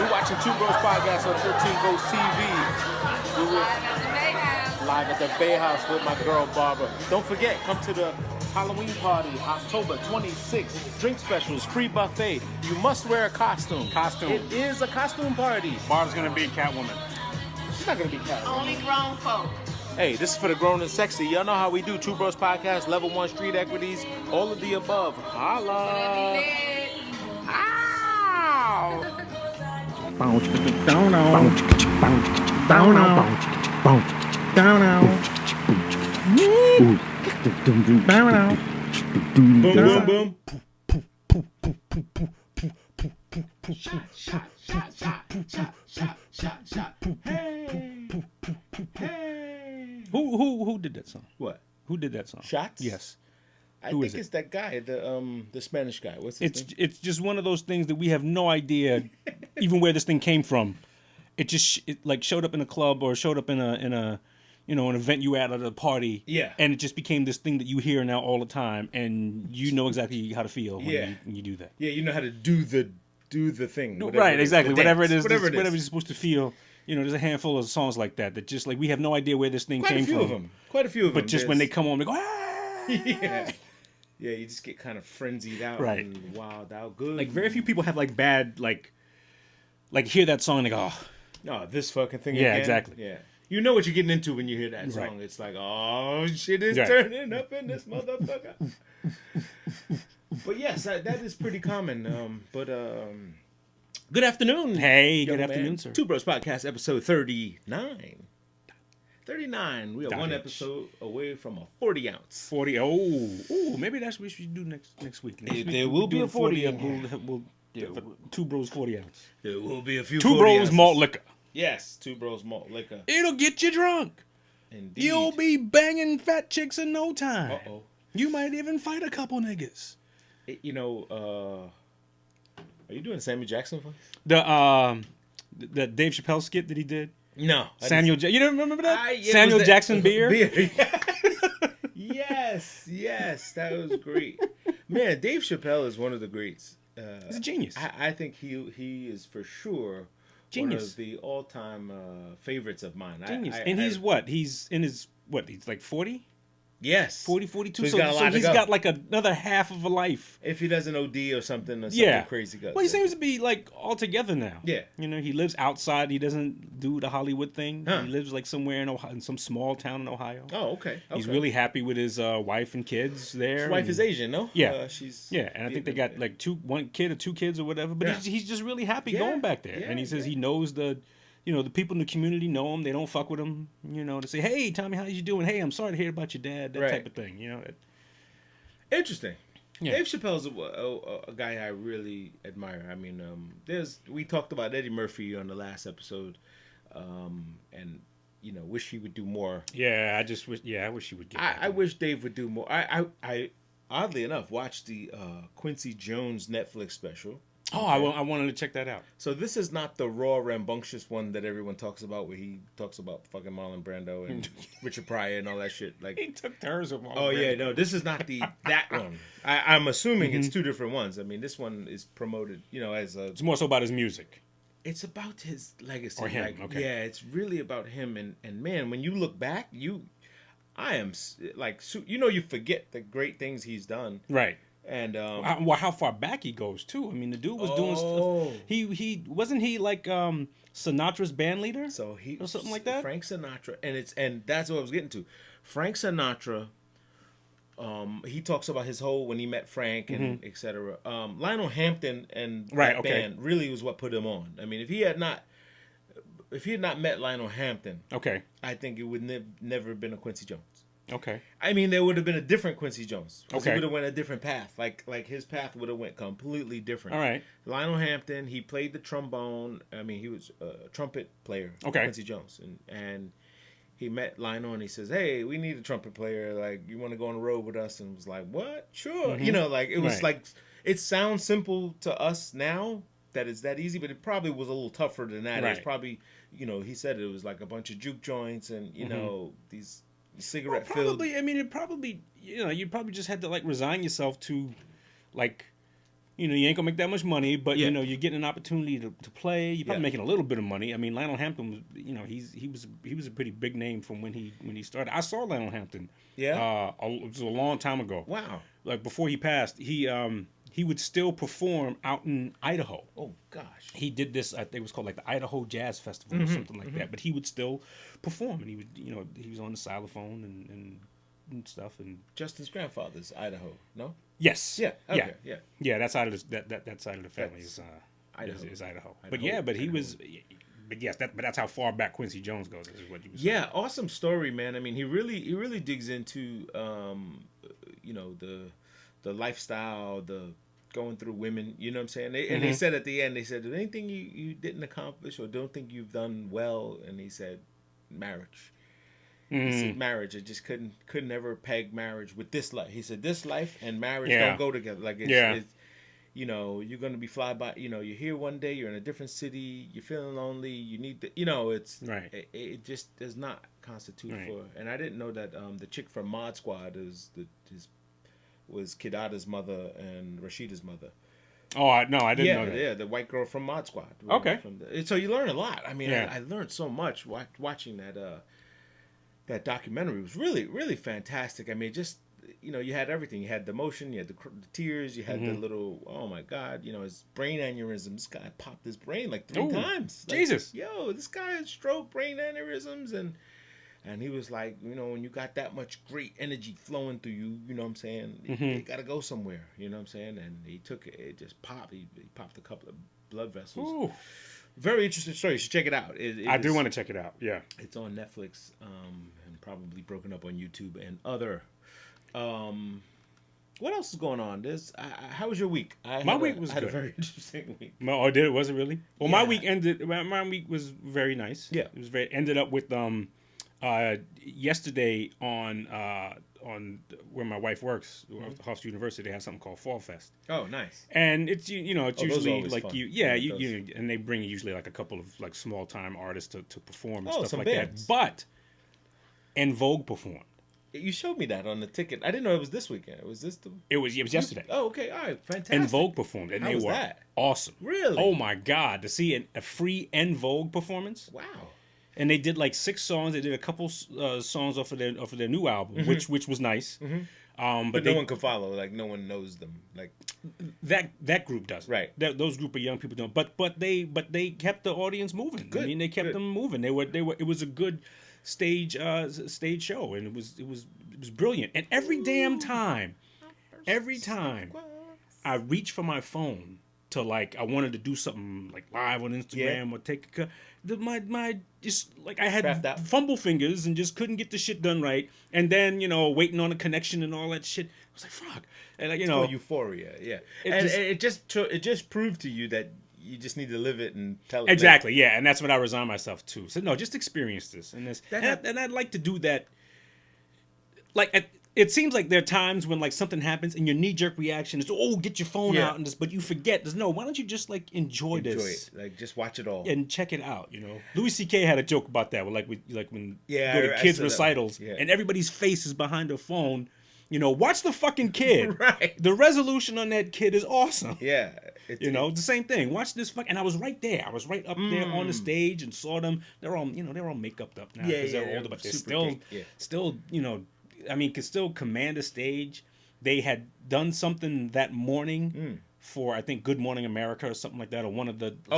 We're watching Two Bros Podcast on 13 Ghost TV. We're live at the Bayhouse with my girl Barbara. Don't forget, come to the Halloween party, October 26th. Drink specials, free buffet. You must wear a costume. It is a costume party. Barb's gonna be Catwoman. She's not gonna be Catwoman. Only grown folk. Hey, this is for the grown and sexy. Y'all know how we do. Two Bros Podcast, Level 1 Street Equities, all of the above. Holla! Ow! Boom, boom, boom. Who did that song? What? Who did that song? Shots? Yes. I Who think is it's that guy, the Spanish guy. What's his name? It's just one of those things that we have no idea even where this thing came from. It just like showed up in a club or showed up in a you know, an event you were at a party. Yeah. And it just became this thing that you hear now all the time, and you know exactly how to feel when you do that. Yeah, you know how to do the thing. Right, exactly. Whatever it is, whatever you're supposed to feel. You know, there's a handful of songs like that just like we have no idea where this thing Quite came a few from. of them. Quite a few of them. But just when they come on, they go, ah! Yeah. Yeah, you just get kind of frenzied out Right. and wild out. Good. Like very few people have like bad like hear that song and they go, oh. No, this fucking thing Yeah, again. exactly. Yeah. You know what you're getting into when you hear that song. Right. It's like, oh, shit is Right. turning up in this motherfucker. But yes, that is pretty common. Good afternoon. Hey, young good man. afternoon, sir. Two Bros Podcast, episode 39. 39. We are one Dodge. episode away from a 40 ounce. 40. Oh, maybe that's what we should do next week. Next week There will be do a 40 We'll Two Bros 40 ounce. There will be a few Two 40 Bros ounces. malt liquor. Yes, Two Bros malt liquor. It'll get you drunk. Indeed. You'll be banging fat chicks in no time. Uh-oh. You might even fight a couple niggas. Are you doing a Sammy Jackson voice? The Dave Chappelle skit that he did. No. Samuel, you don't remember that? Yeah, it Samuel was Jackson beer. Yes, that was great. Man, Dave Chappelle is one of the greats. He's a genius. I think he is for sure one of the all-time favorites of mine. Genius. He's in his he's like 40? Yes. 40, 42. So he's got like another half of a life. If he doesn't OD or something crazy goes. Well, he seems to be like all together now. Yeah. You know, he lives outside. He doesn't do the Hollywood thing. Huh. He lives like somewhere in Ohio, in some small town in Ohio. Oh, okay. He's really happy with his wife and kids there. His wife is Asian, no? Yeah. She's and I think they got like one kid or two kids or whatever. But he's just really happy going back there. And he says he knows the people in the community know him. They don't fuck with him. You know, to say, hey, Tommy, how you doing? Hey, I'm sorry to hear about your dad. That type of thing. You know. Interesting. Yeah. Dave Chappelle's a guy I really admire. I mean, we talked about Eddie Murphy on the last episode, and wish he would do more. Yeah, I wish he would get. I wish Dave would do more. I oddly enough watched the Quincy Jones Netflix special. Oh, I wanted to check that out. So this is not the raw, rambunctious one that everyone talks about, where he talks about fucking Marlon Brando and Richard Pryor and all that shit. Like he took turns of Marlon Oh Brando. yeah, no, this is not that one. I'm assuming it's two different ones. I mean, this one is promoted, as a. It's more so about his music. It's about his legacy. Or him, okay. Yeah, it's really about him. And man, when you look back, I am like, you forget the great things he's done. Right. And how far back he goes too. I mean, the dude was doing stuff. He wasn't he like Sinatra's band leader? So he or something like that. Frank Sinatra, and that's what I was getting to. Frank Sinatra. He talks about his whole when he met Frank and etc. Lionel Hampton and that band really was what put him on. I mean, if he had not met Lionel Hampton, I think it would never have been a Quincy Jones. Okay. I mean, there would have been a different Quincy Jones. Okay. He would have went a different path. Like his path would have went completely different. All right. Lionel Hampton, he played the trombone. I mean, he was a trumpet player. Okay. Quincy Jones, and he met Lionel and he says, "Hey, we need a trumpet player. Like, you want to go on the road with us?" And was like, "What? Sure." Like it was like it sounds simple to us now that it's that easy, but it probably was a little tougher than that. Right. It was probably, he said it was like a bunch of juke joints and these cigarette probably filled. I mean, it probably you probably just had to like resign yourself to like you know, you ain't gonna make that much money, but you know, you're getting an opportunity to play. You're probably making a little bit of money. I mean, Lionel Hampton was, you know, he was a pretty big name from when he started. I saw Lionel Hampton. Yeah. It was a long time ago. Wow. Like before he passed, he would still perform out in Idaho. Oh gosh. He did this. I think it was called like the Idaho Jazz Festival or something like that. But he would still perform, and he would, you know, he was on the xylophone and stuff. And Justin's grandfather's Idaho, no? Yes. Yeah. Okay. Yeah. That side of that side of the family is Idaho. Is Idaho. But yeah, but he was. But yes, that's how far back Quincy Jones goes. Is what you was saying. Yeah, awesome story, man. I mean, he really digs into you know, the lifestyle, the going through women. You know what I'm saying? And they said at the end, they said, "Is anything you didn't accomplish or don't think you've done well?" And he said, "Marriage." He said, "Marriage. I just couldn't ever peg marriage with this life." He said, "This life and marriage don't go together. Like it's you know, you're gonna be fly by. You know, you're here one day, you're in a different city, you're feeling lonely. You need the, you know, it's right. It just does not constitute for." And I didn't know that the chick from Mod Squad was Kidada's mother and Rashida's mother. Oh, I didn't know that. Yeah, the white girl from Mod Squad. Okay. So you learn a lot. I mean, I learned so much watching that documentary. It was really, really fantastic. I mean, just, you know, you had everything. You had the emotion, you had the tears, you had the little, oh my God, you know, his brain aneurysm. This guy popped his brain like 3 times. Like, Jesus. Yo, this guy had stroke, brain aneurysms, and he was like, you know, when you got that much great energy flowing through you, you know what I'm saying? You got to go somewhere, you know what I'm saying? And he took it, it just popped. He popped a couple of blood vessels. Ooh. Very interesting story. You should check it out. I do want to check it out, yeah. It's on Netflix and probably broken up on YouTube and other. What else is going on? How was your week? My week was good. A very interesting week. Oh, did it? Was it really? Well, my week ended. My week was very nice. Yeah, it was ended up with yesterday on where my wife works, Hofstra University. They have something called Fall Fest. Oh, nice. And it's it's usually like fun. you and they bring usually like a couple of like small time artists to perform and stuff like bands. That. But En Vogue performed. You showed me that on the ticket. I didn't know it was this weekend. Was this the? It was yesterday. Oh, okay, all right, fantastic. En Vogue performed, and they were awesome. Really? Oh my God! To see a free En Vogue performance. Wow. And they did like 6 songs. They did a couple songs off of their new album, which was nice. But no one could follow. Like no one knows them. Like that group does. Right. Those group of young people don't. But they kept the audience moving. Good. I mean, they kept them moving. They were. It was a good stage show, and it was brilliant. And every time I reached for my phone to like I wanted to do something like live on Instagram or take my just like I had fumble fingers and just couldn't get the shit done right, and then waiting on a connection and all that shit. I was like, fuck, and like it's called euphoria, yeah. It just proved to you that you just need to live it and tell it. Exactly, yeah, and that's what I resigned myself to. So no, just experience this and I'd like to do that. Like it seems like there are times when like something happens and your knee-jerk reaction is, oh, get your phone out and this, but you forget. There's why don't you just like enjoy this? It. Like just watch it all and check it out. Louis C.K. had a joke about that. When you go to kids recitals and everybody's face is behind their phone. Watch the fucking kid. Right. The resolution on that kid is awesome. Yeah. The same thing. Watch this and I was right there. I was right up there on the stage and saw them. They're all make-upped up now because they're older, but they're still I mean, could still command a stage. They had done something that morning for, I think, Good Morning America or something like that, or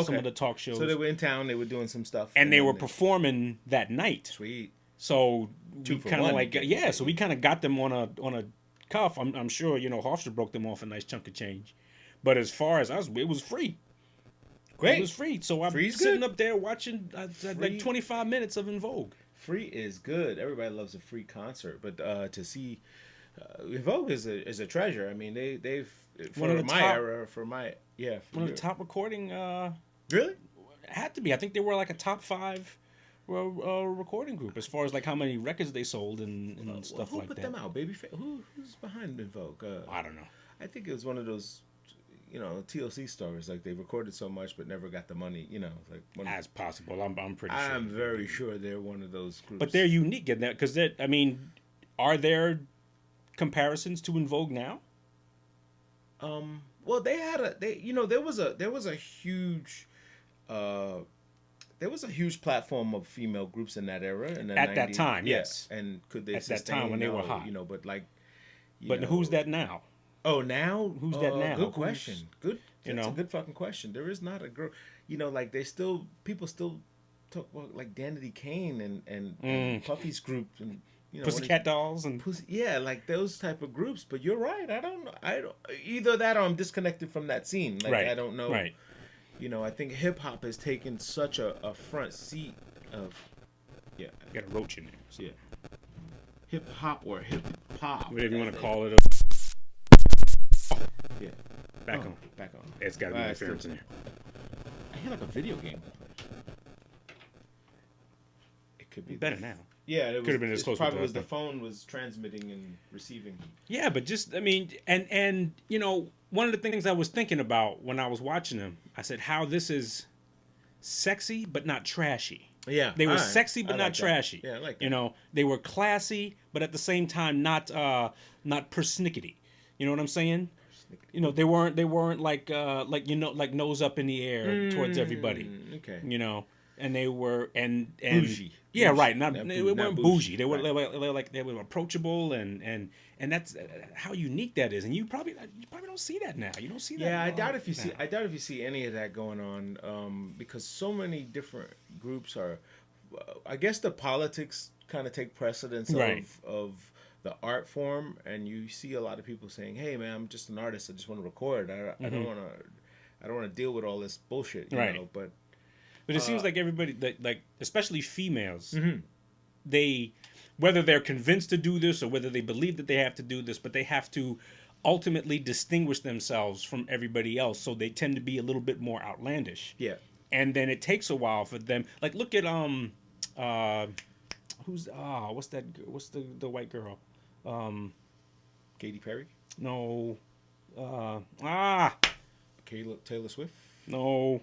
some of the talk shows. So they were in town. They were doing some stuff, and they were performing that night. Sweet. So we kind of so we kind of got them on a cuff. I'm sure Hofstra broke them off a nice chunk of change, but as far as it was free. Great. It was free. So I'm sitting up there watching like 25 minutes of En Vogue. Free is good. Everybody loves a free concert, but to see En Vogue is a treasure. I mean, they've one of the top recording. Really? Had to be. I think they were like a top 5 recording group as far as like how many records they sold and stuff like that. Who put them out? Who's behind En Vogue? I don't know. I think it was one of those. TLC stories, like they recorded so much but never got the money. As possible. I'm pretty sure. I'm very sure they're one of those groups. But they're unique in that because are there comparisons to En Vogue now? Well, there was a huge there was a huge platform of female groups in that era in the at 90s. that time. Yeah. Yes, And could they at sustain? that time when they were hot. But like, but who's that now? Oh, now who's that now? Good question. Good. That's a good fucking question. There is not a girl. Like people still talk about like Danity Kane and Puffy's group and Pussycat Dolls and like those type of groups. But you're right. I don't either that or I'm disconnected from that scene. Like right. I don't know. Right. I think hip hop has taken such a front seat of You got a roach in there. So. Yeah. Hip hop or hip hop. Whatever you want to call it. Yeah. Back on. It's got to be interference in there. I hear like a video game. It could be better now. Yeah, it could have been as close. Probably was the phone was transmitting and receiving. Yeah, but just and one of the things I was thinking about when I was watching them, I said how this is sexy but not trashy. Yeah, they were sexy but not trashy. Yeah, I like that. They were classy but at the same time not persnickety. You know what I'm saying? They weren't like nose up in the air towards everybody. Okay. And they were and bougie. Yeah, bougie. right. They weren't bougie. They were right. they were approachable and that's how unique that is. And you probably don't see that now. You don't see that. Yeah, I doubt if you see any of that going on because so many different groups are. I guess the politics kind of take precedence of the art form, and you see a lot of people saying, "Hey, man, I'm just an artist. I just want to record. I don't want to deal with all this bullshit." You know, but it seems like everybody, like especially females, they, whether they're convinced to do this or whether they believe that they have to do this, but they have to ultimately distinguish themselves from everybody else, so they tend to be a little bit more outlandish. Yeah, and then it takes a while for them. Like, look at who's what's the white girl? Katy Perry? No. Taylor Swift? No.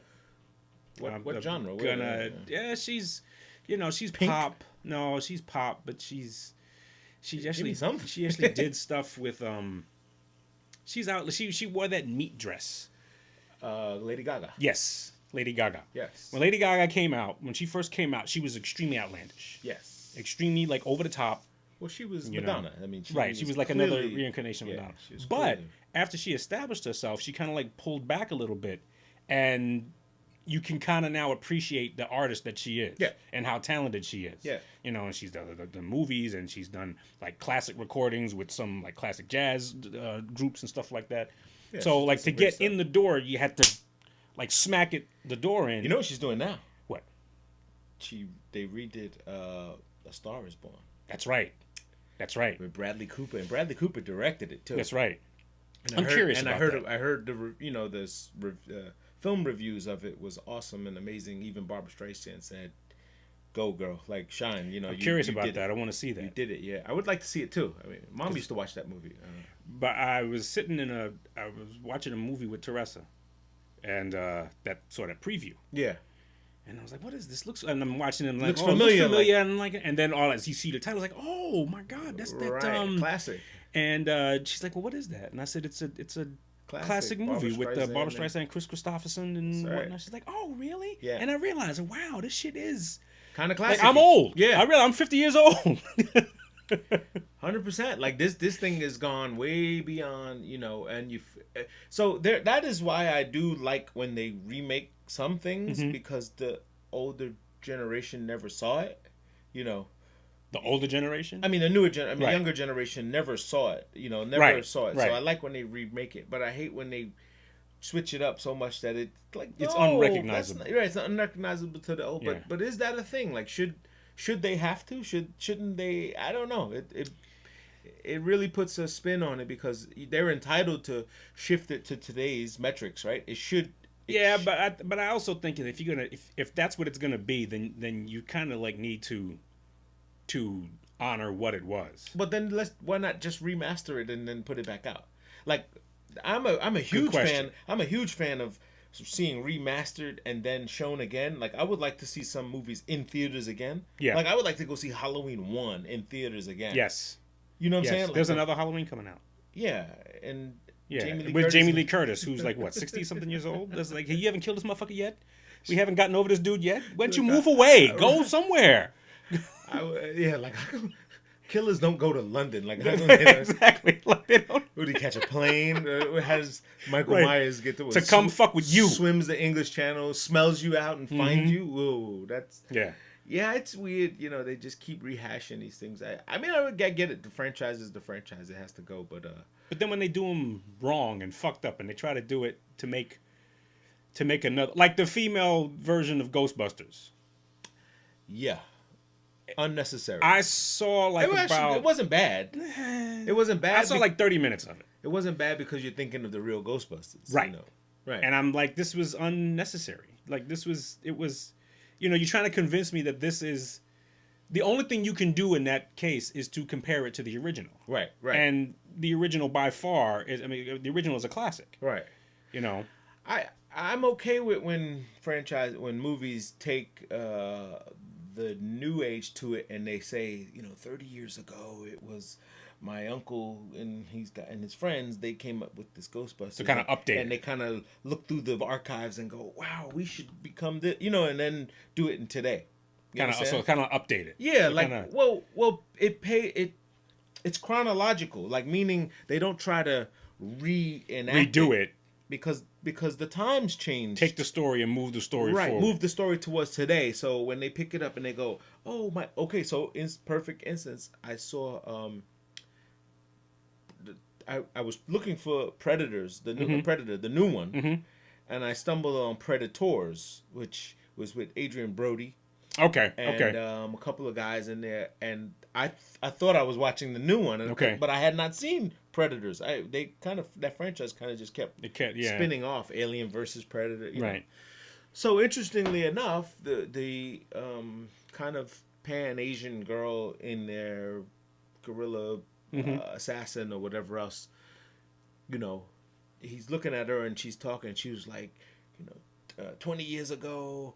What genre? She's she's Pink? Pop. No, she's pop, but she actually did stuff with she wore that meat dress. Lady Gaga. Yes, Lady Gaga. Yes. When Lady Gaga when she first came out, she was extremely outlandish. Yes. Extremely like over the top. Well, she was Madonna. I mean, she was like another reincarnation of Madonna. But after she established herself, she kind of like pulled back a little bit, and you can kind of now appreciate the artist that she is, and how talented she is. Yeah, and she's done the movies, and she's done like classic recordings with some like classic jazz groups and stuff like that. Yeah, so like to get in the door, you had to like smack the door in. You know what she's doing now? What? They redid A Star Is Born. That's right. With Bradley Cooper, and Bradley Cooper directed it too. That's right. And I'm curious about that. I heard the film reviews of it was awesome and amazing. Even Barbara Streisand said, "Go girl, like shine." I'm curious about that. I want to see that. You did it, yeah. I would like to see it too. I mean, Mom used to watch that movie. But I was watching a movie with Teresa, and that sort of preview. Yeah. And I was like, "What is this?" And I'm watching it. And looks familiar. Looks familiar. And then all as you see the title, like, "Oh my God, that's that classic." And she's like, "Well, what is that?" And I said, "It's a classic movie with Barbara Streisand and Chris Christopherson and whatnot." She's like, "Oh, really?" Yeah. And I realized, wow, this shit is kind of classic. Like, I'm old. Yeah. I realize I'm 50 years old. 100%. Like this thing has gone way beyond, and so there. That is why I do like when they remake some things because the older generation never saw it. The older generation? I mean, the newer younger generation never saw it. Never saw it. Right. So I like when they remake it, but I hate when they switch it up so much that it's unrecognizable. It's unrecognizable to the old. Yeah. But is that a thing? Like, should they have to? Shouldn't they? I don't know. It really puts a spin on it because they're entitled to shift it to today's metrics, right? It should. But I also think that if that's what it's gonna be, then you kind of like need to honor what it was. But then why not just remaster it and then put it back out? Like I'm a huge fan. I'm a huge fan of seeing remastered and then shown again. Like I would like to see some movies in theaters again. Yeah. Like I would like to go see Halloween 1 in theaters again. Yes. You know what I'm saying? Like, there's another Halloween coming out. Yeah, and Yeah, with Jamie Lee Curtis, who's like, what, 60-something years old? That's like, hey, you haven't killed this motherfucker yet? We haven't gotten over this dude yet? Why don't you move away? Go somewhere. Like, killers don't go to London. Like, exactly. Like, they don't. Would he catch a plane? How does Michael Myers get to come fuck with you? Swims the English Channel, smells you out, and finds you. Whoa, that's yeah. It's weird. You know, they just keep rehashing these things. I mean, I get it. The franchise is the franchise. It has to go. But then when they do them wrong and fucked up, and they try to do it to make another, like the female version of Ghostbusters. Yeah. Unnecessary. I saw like it wasn't bad. It wasn't bad. I saw like 30 minutes of it. It wasn't bad because you're thinking of the real Ghostbusters. Right. You know? Right. And I'm like, this was unnecessary. Like it was, you know, you're trying to convince me that this is, the only thing you can do in that case is to compare it to the original. Right, right. And the original by far is, I mean, the original is a classic. Right. You know. I'm okay with when movies take the new age to it, and they say, you know, 30 years ago it was my uncle and his friends, they came up with this Ghostbusters. So kind of update. And they kind of look through the archives and go, wow, we should become this, you know, and then do it in today. Kind of update it. Yeah, so like it's chronological, like meaning they don't try to redo it because the times change. Take the story and move the story forward. Move the story towards today. So when they pick it up and they go, oh my, okay, so in perfect instance, I saw I was looking for Predators, the new Predator, the new one, and I stumbled on Predators, which was with Adrian Brody. Okay. And a couple of guys in there, and I thought I was watching the new one, but I had not seen Predators. That franchise kind of just kept spinning off, Alien versus Predator, you know. So interestingly enough, the kind of Pan-Asian girl in there, gorilla assassin or whatever else, you know, he's looking at her and she's talking. She was like, you know, 20 years ago,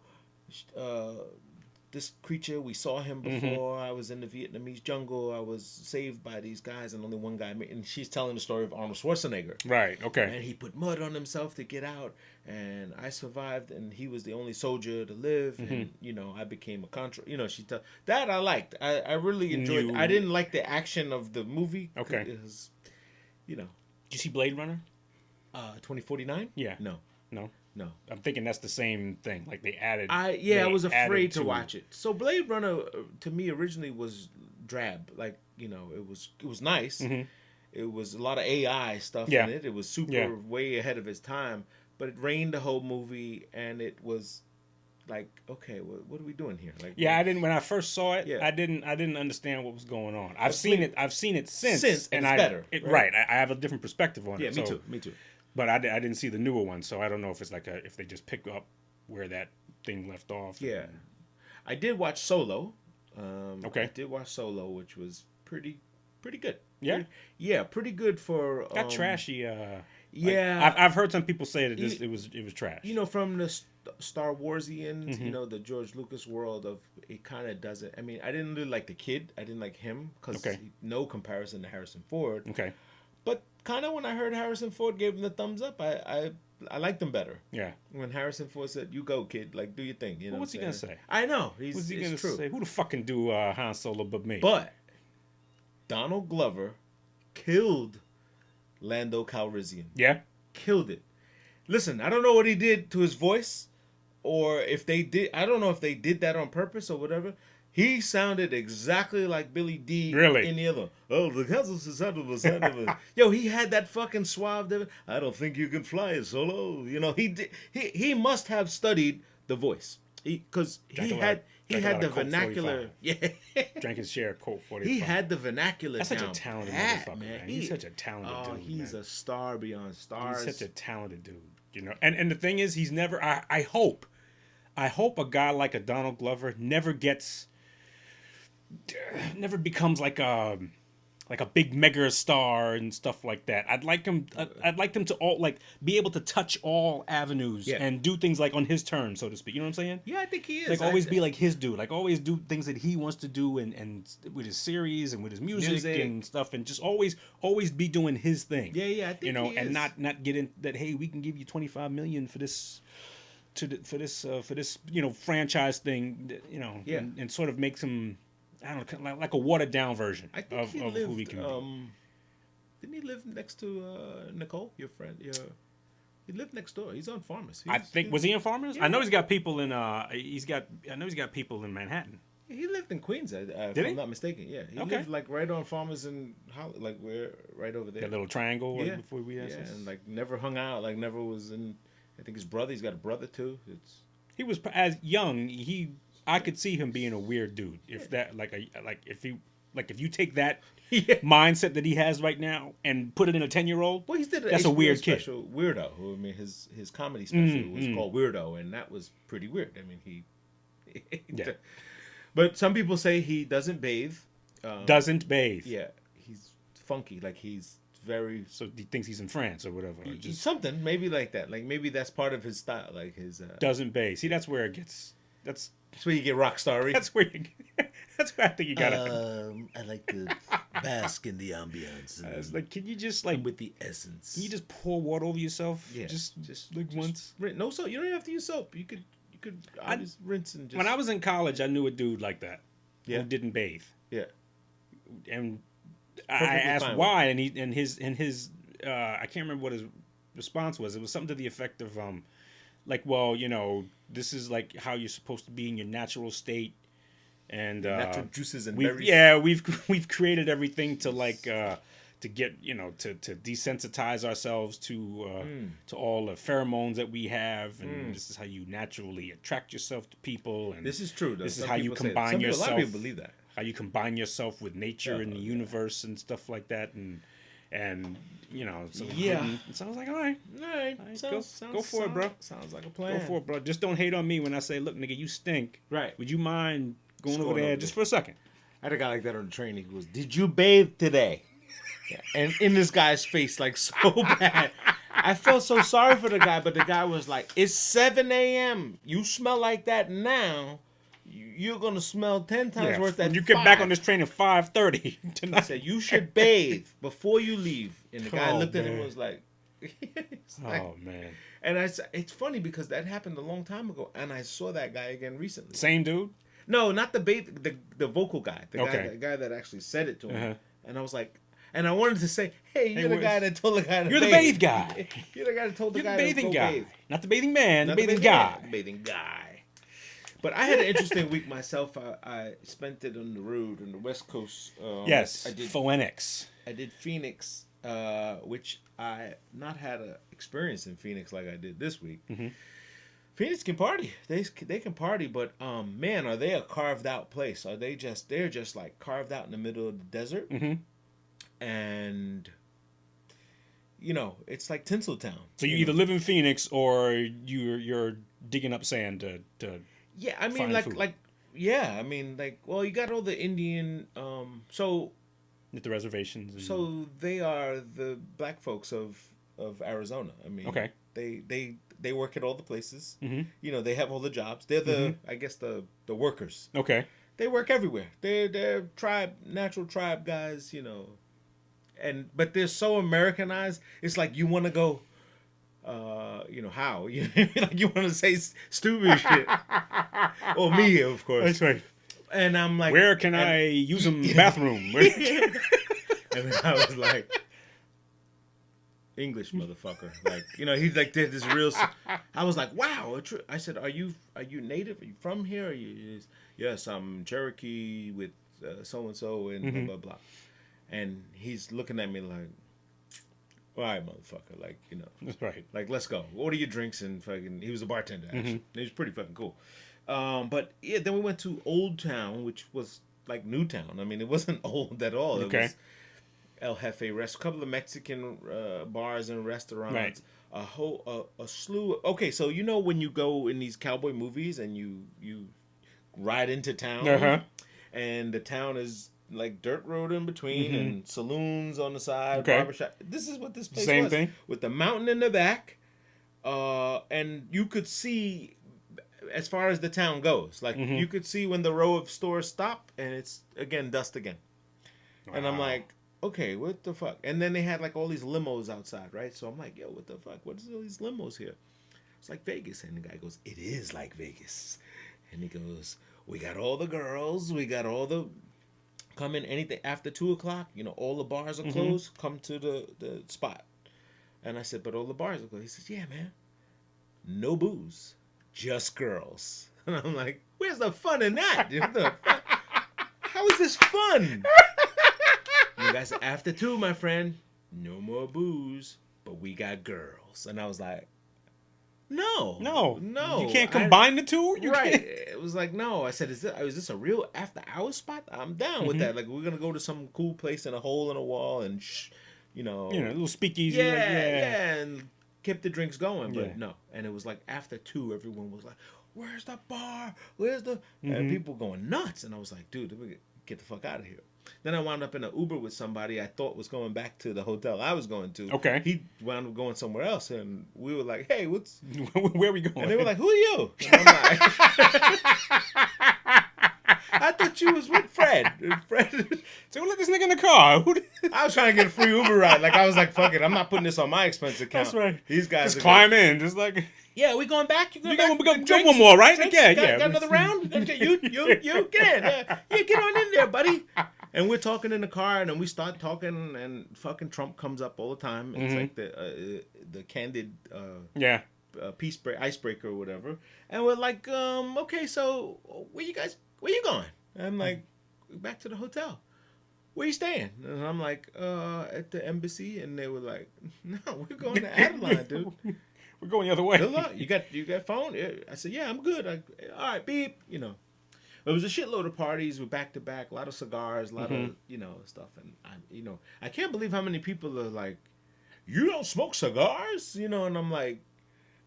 this creature, we saw him before. I was in the Vietnamese jungle. I was saved by these guys, and only one guy made. And she's telling the story of Arnold Schwarzenegger. Right. Okay. And he put mud on himself to get out, and I survived, and he was the only soldier to live. And you know, I became a contra. You know, that I liked. I really enjoyed. I didn't like the action of the movie. Okay. Because, you know. Did you see Blade Runner? 2049? Yeah. No. I'm thinking that's the same thing. Like they added. I was afraid to watch it. So Blade Runner to me originally was drab. Like, you know, it was nice. It was a lot of AI stuff in it. It was super way ahead of its time. But it rained the whole movie, and it was like, okay, what are we doing here? Like, I didn't. When I first saw it, I didn't understand what was going on. I've seen it since, and it's better. I have a different perspective on it. Yeah, me too. But I didn't see the newer one, so I don't know if it's like if they just pick up where that thing left off. Yeah, I did watch Solo. Okay, I did watch Solo, which was pretty good. Yeah, pretty good for. Got trashy. I've heard some people say that it was trash. You know, from the Star Warsians, you know, the George Lucas world of it kind of does it. I mean, I didn't really like the kid. I didn't like him because no comparison to Harrison Ford. Okay. But kind of when I heard Harrison Ford gave him the thumbs up, I liked him better. Yeah. When Harrison Ford said, "You go, kid. Like, do your thing." You know. What's he gonna say? I know. What's he gonna say? Who the fuck can do Han Solo but me? But Donald Glover killed Lando Calrissian. Yeah. Killed it. Listen, I don't know what he did to his voice, or if they did. I don't know if they did that on purpose or whatever. He sounded exactly like Billy D. Really? In the other. Oh, the council is Yo, he had that fucking suave. I don't think you can fly it solo. You know, he did. He must have studied the voice because he had the vernacular. 45. Yeah. Drank his share of Colt 45. He had the vernacular. That's such a talented motherfucker, man. He's such a talented dude. Oh, he's a star beyond stars. He's such a talented dude. You know, and the thing is, he's never. I hope a guy like a Donald Glover never becomes like like a big mega star and stuff like that. I'd like him. I'd like them to all like be able to touch all avenues and do things like on his terms, so to speak. You know what I'm saying? Yeah, I think he is. Like always be like his dude. Like always do things that he wants to do, and with his series and with his music and stuff, and just always be doing his thing. Yeah, I think he and is. not get in that. Hey, we can give you $25 million for this. For this franchise thing, and sort of makes him, I don't know, like a watered down version of who we can be. Didn't he live next to Nicole, your friend? He lived next door. He's on Farmers. Was he in Farmers? Yeah. I know he's got people in. He's got people in Manhattan. He lived in Queens, if I'm not mistaken. Yeah, he lived like right on Farmers and like we're right over there. That little triangle. Yeah, before we and like never hung out. Like never was in. I think his brother. He's got a brother too. He was as young. I could see him being a weird dude. If if you take that mindset that he has right now and put it in a 10-year-old, well, that's a weird special, kid. Weirdo. I mean, his comedy special was called Weirdo, and that was pretty weird. I mean, he But some people say he doesn't bathe. Doesn't bathe. Yeah, he's funky. Like he's very. So he thinks he's in France or whatever. Or just something maybe like that. Like maybe that's part of his style. Like his doesn't bathe. See, that's where it gets. That's where you get rock starry. That's where I think you gotta. I like to bask in the ambiance. I was like, can you just like with the essence? Can you just pour water over yourself? Yeah, just once. No soap. You don't even have to use soap. You could just rinse and just. When I was in college, I knew a dude like that. Yeah. Who didn't bathe. Yeah. And I asked why, and his I can't remember what his response was. It was something to the effect of like, well, this is like how you're supposed to be in your natural state, and natural juices and berries. Yeah, we've created everything to like to get to desensitize ourselves to all the pheromones that we have, and this is how you naturally attract yourself to people. And this is true. This is how you combine yourself. A lot of people believe that. How you combine yourself with nature and the universe and stuff like that, and so so I was like, all right, go for it, bro. Sounds like a plan. Go for it, bro. Just don't hate on me when I say, look, nigga, you stink. Right? Would you mind going over there just for a second? I had a guy like that on the train. He goes, "Did you bathe today?" Yeah. And in this guy's face, like so bad. I felt so sorry for the guy, but the guy was like, "It's 7 a.m. You smell like that now. You're gonna smell 10 times worse than you get back on this train at 5:30 tonight." I said, "You should bathe before you leave." And the guy looked at him and was like, "Oh man!" And it's funny because that happened a long time ago, and I saw that guy again recently. Same dude? No, not the vocal guy. The guy that actually said it to him. And I was like, and I wanted to say, "Hey, you're the guy that told the guy to You're bathe. the bathe guy. You're the guy that told the guy to go bathe. Not the bathing man, not the bathing guy. The bathing guy." But I had an interesting week myself. I spent it on the road on the West Coast. Yes, Phoenix. I did Phoenix, which I not had an experience in Phoenix like I did this week. Mm-hmm. Phoenix can party. They can party, but man, are they a carved out place? They're just like carved out in the middle of the desert, and it's like Tinseltown. So you either live in Phoenix or you're digging up sand to yeah, I mean, well, you got all the Indian, so with the reservations. So they are the black folks of Arizona. I mean, okay, they work at all the places. Mm-hmm. They have all the jobs. They're the I guess the workers. Okay, they work everywhere. They're natural tribe guys. But they're so Americanized. It's like you want to go. How like you want to say stupid shit, or me, of course. That's right. And I'm like, where can I use a bathroom? And then I was like, English motherfucker, like he's like did this real. I was like, wow. I said, are you native? Are you from here? Are you? Yes, I'm Cherokee with so and so and blah blah blah. And he's looking at me like, all right, motherfucker, like, That's right. Like, let's go. Order your drinks and fucking... He was a bartender, actually. He was pretty fucking cool. But, yeah, then we went to Old Town, which was, like, New Town. I mean, it wasn't old at all. It was El Jefe a couple of Mexican bars and restaurants. Right. A slew... Okay, so when you go in these cowboy movies and you ride into town, and the town is like dirt road in between and saloons on the side, barbershop. This is what this place was. Same thing. With the mountain in the back, and you could see as far as the town goes. Like you could see when the row of stores stop, and it's again dust again. Wow. And I'm like, okay, what the fuck? And then they had like all these limos outside, right? So I'm like, yo, what the fuck? What is all these limos here? It's like Vegas. And the guy goes, it is like Vegas. And he goes, we got all the girls, we got all the come in anything after 2:00, you know, all the bars are closed, come to the spot. And I said, but all the bars are closed. He says, yeah, man, no booze, just girls. And I'm like, where's the fun in that? How is this fun? You guys, after 2, my friend, no more booze, but we got girls. And I was like, no. You can't combine the two? Right. Can't. It was like, no. I said, is this a real after-hours spot? I'm down with that. Like, we're going to go to some cool place in a hole in a wall and, a little speakeasy. Yeah, and keep the drinks going. But no. And it was like after 2, everyone was like, where's the bar? Where's the... And people going nuts. And I was like, dude, let me get the fuck out of here. Then I wound up in an Uber with somebody I thought was going back to the hotel I was going to. Okay. He wound up going somewhere else, and we were like, hey, where are we going? And they were like, who are you? And I'm like, I thought you was with Fred. So let this nigga in the car. I was trying to get a free Uber ride. Like, I was like, fuck it, I'm not putting this on my expense account. That's right. These guys just climb in, just like... Yeah, we going back? You going back? We're going one more, right? Drinks? Yeah. Got another round? Okay, you, get in. Yeah, get on in there, buddy. And we're talking in the car, and then we start talking, and fucking Trump comes up all the time. It's like the candid icebreaker or whatever. And we're like, okay, so where you going? And I'm like, back to the hotel. Where you staying? And I'm like, at the embassy. And they were like, no, we're going to Adeline, dude. We're going the other way. You got phone? I said, yeah, I'm good. All right, beep. It was a shitload of parties with back to back, a lot of cigars, a lot of stuff, and I can't believe how many people are like, you don't smoke cigars, and I'm like,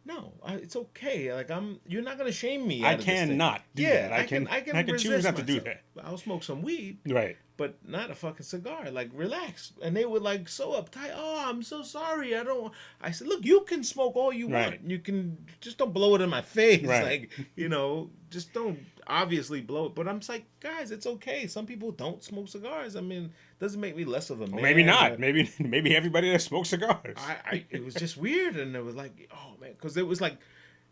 no, it's okay. Like you're not gonna shame me. I cannot do that. I can choose not to do that. I'll smoke some weed, right? But not a fucking cigar. Like, relax. And they were like so uptight. Oh, I'm so sorry. I said, look, you can smoke all you want. You can just don't blow it in my face. Right. Like, just don't obviously blow it. But I'm just like, guys, it's okay. Some people don't smoke cigars. I mean, doesn't make me less of a man. Maybe not. Maybe everybody that smokes cigars. It was just weird. And it was like, oh man, because it was like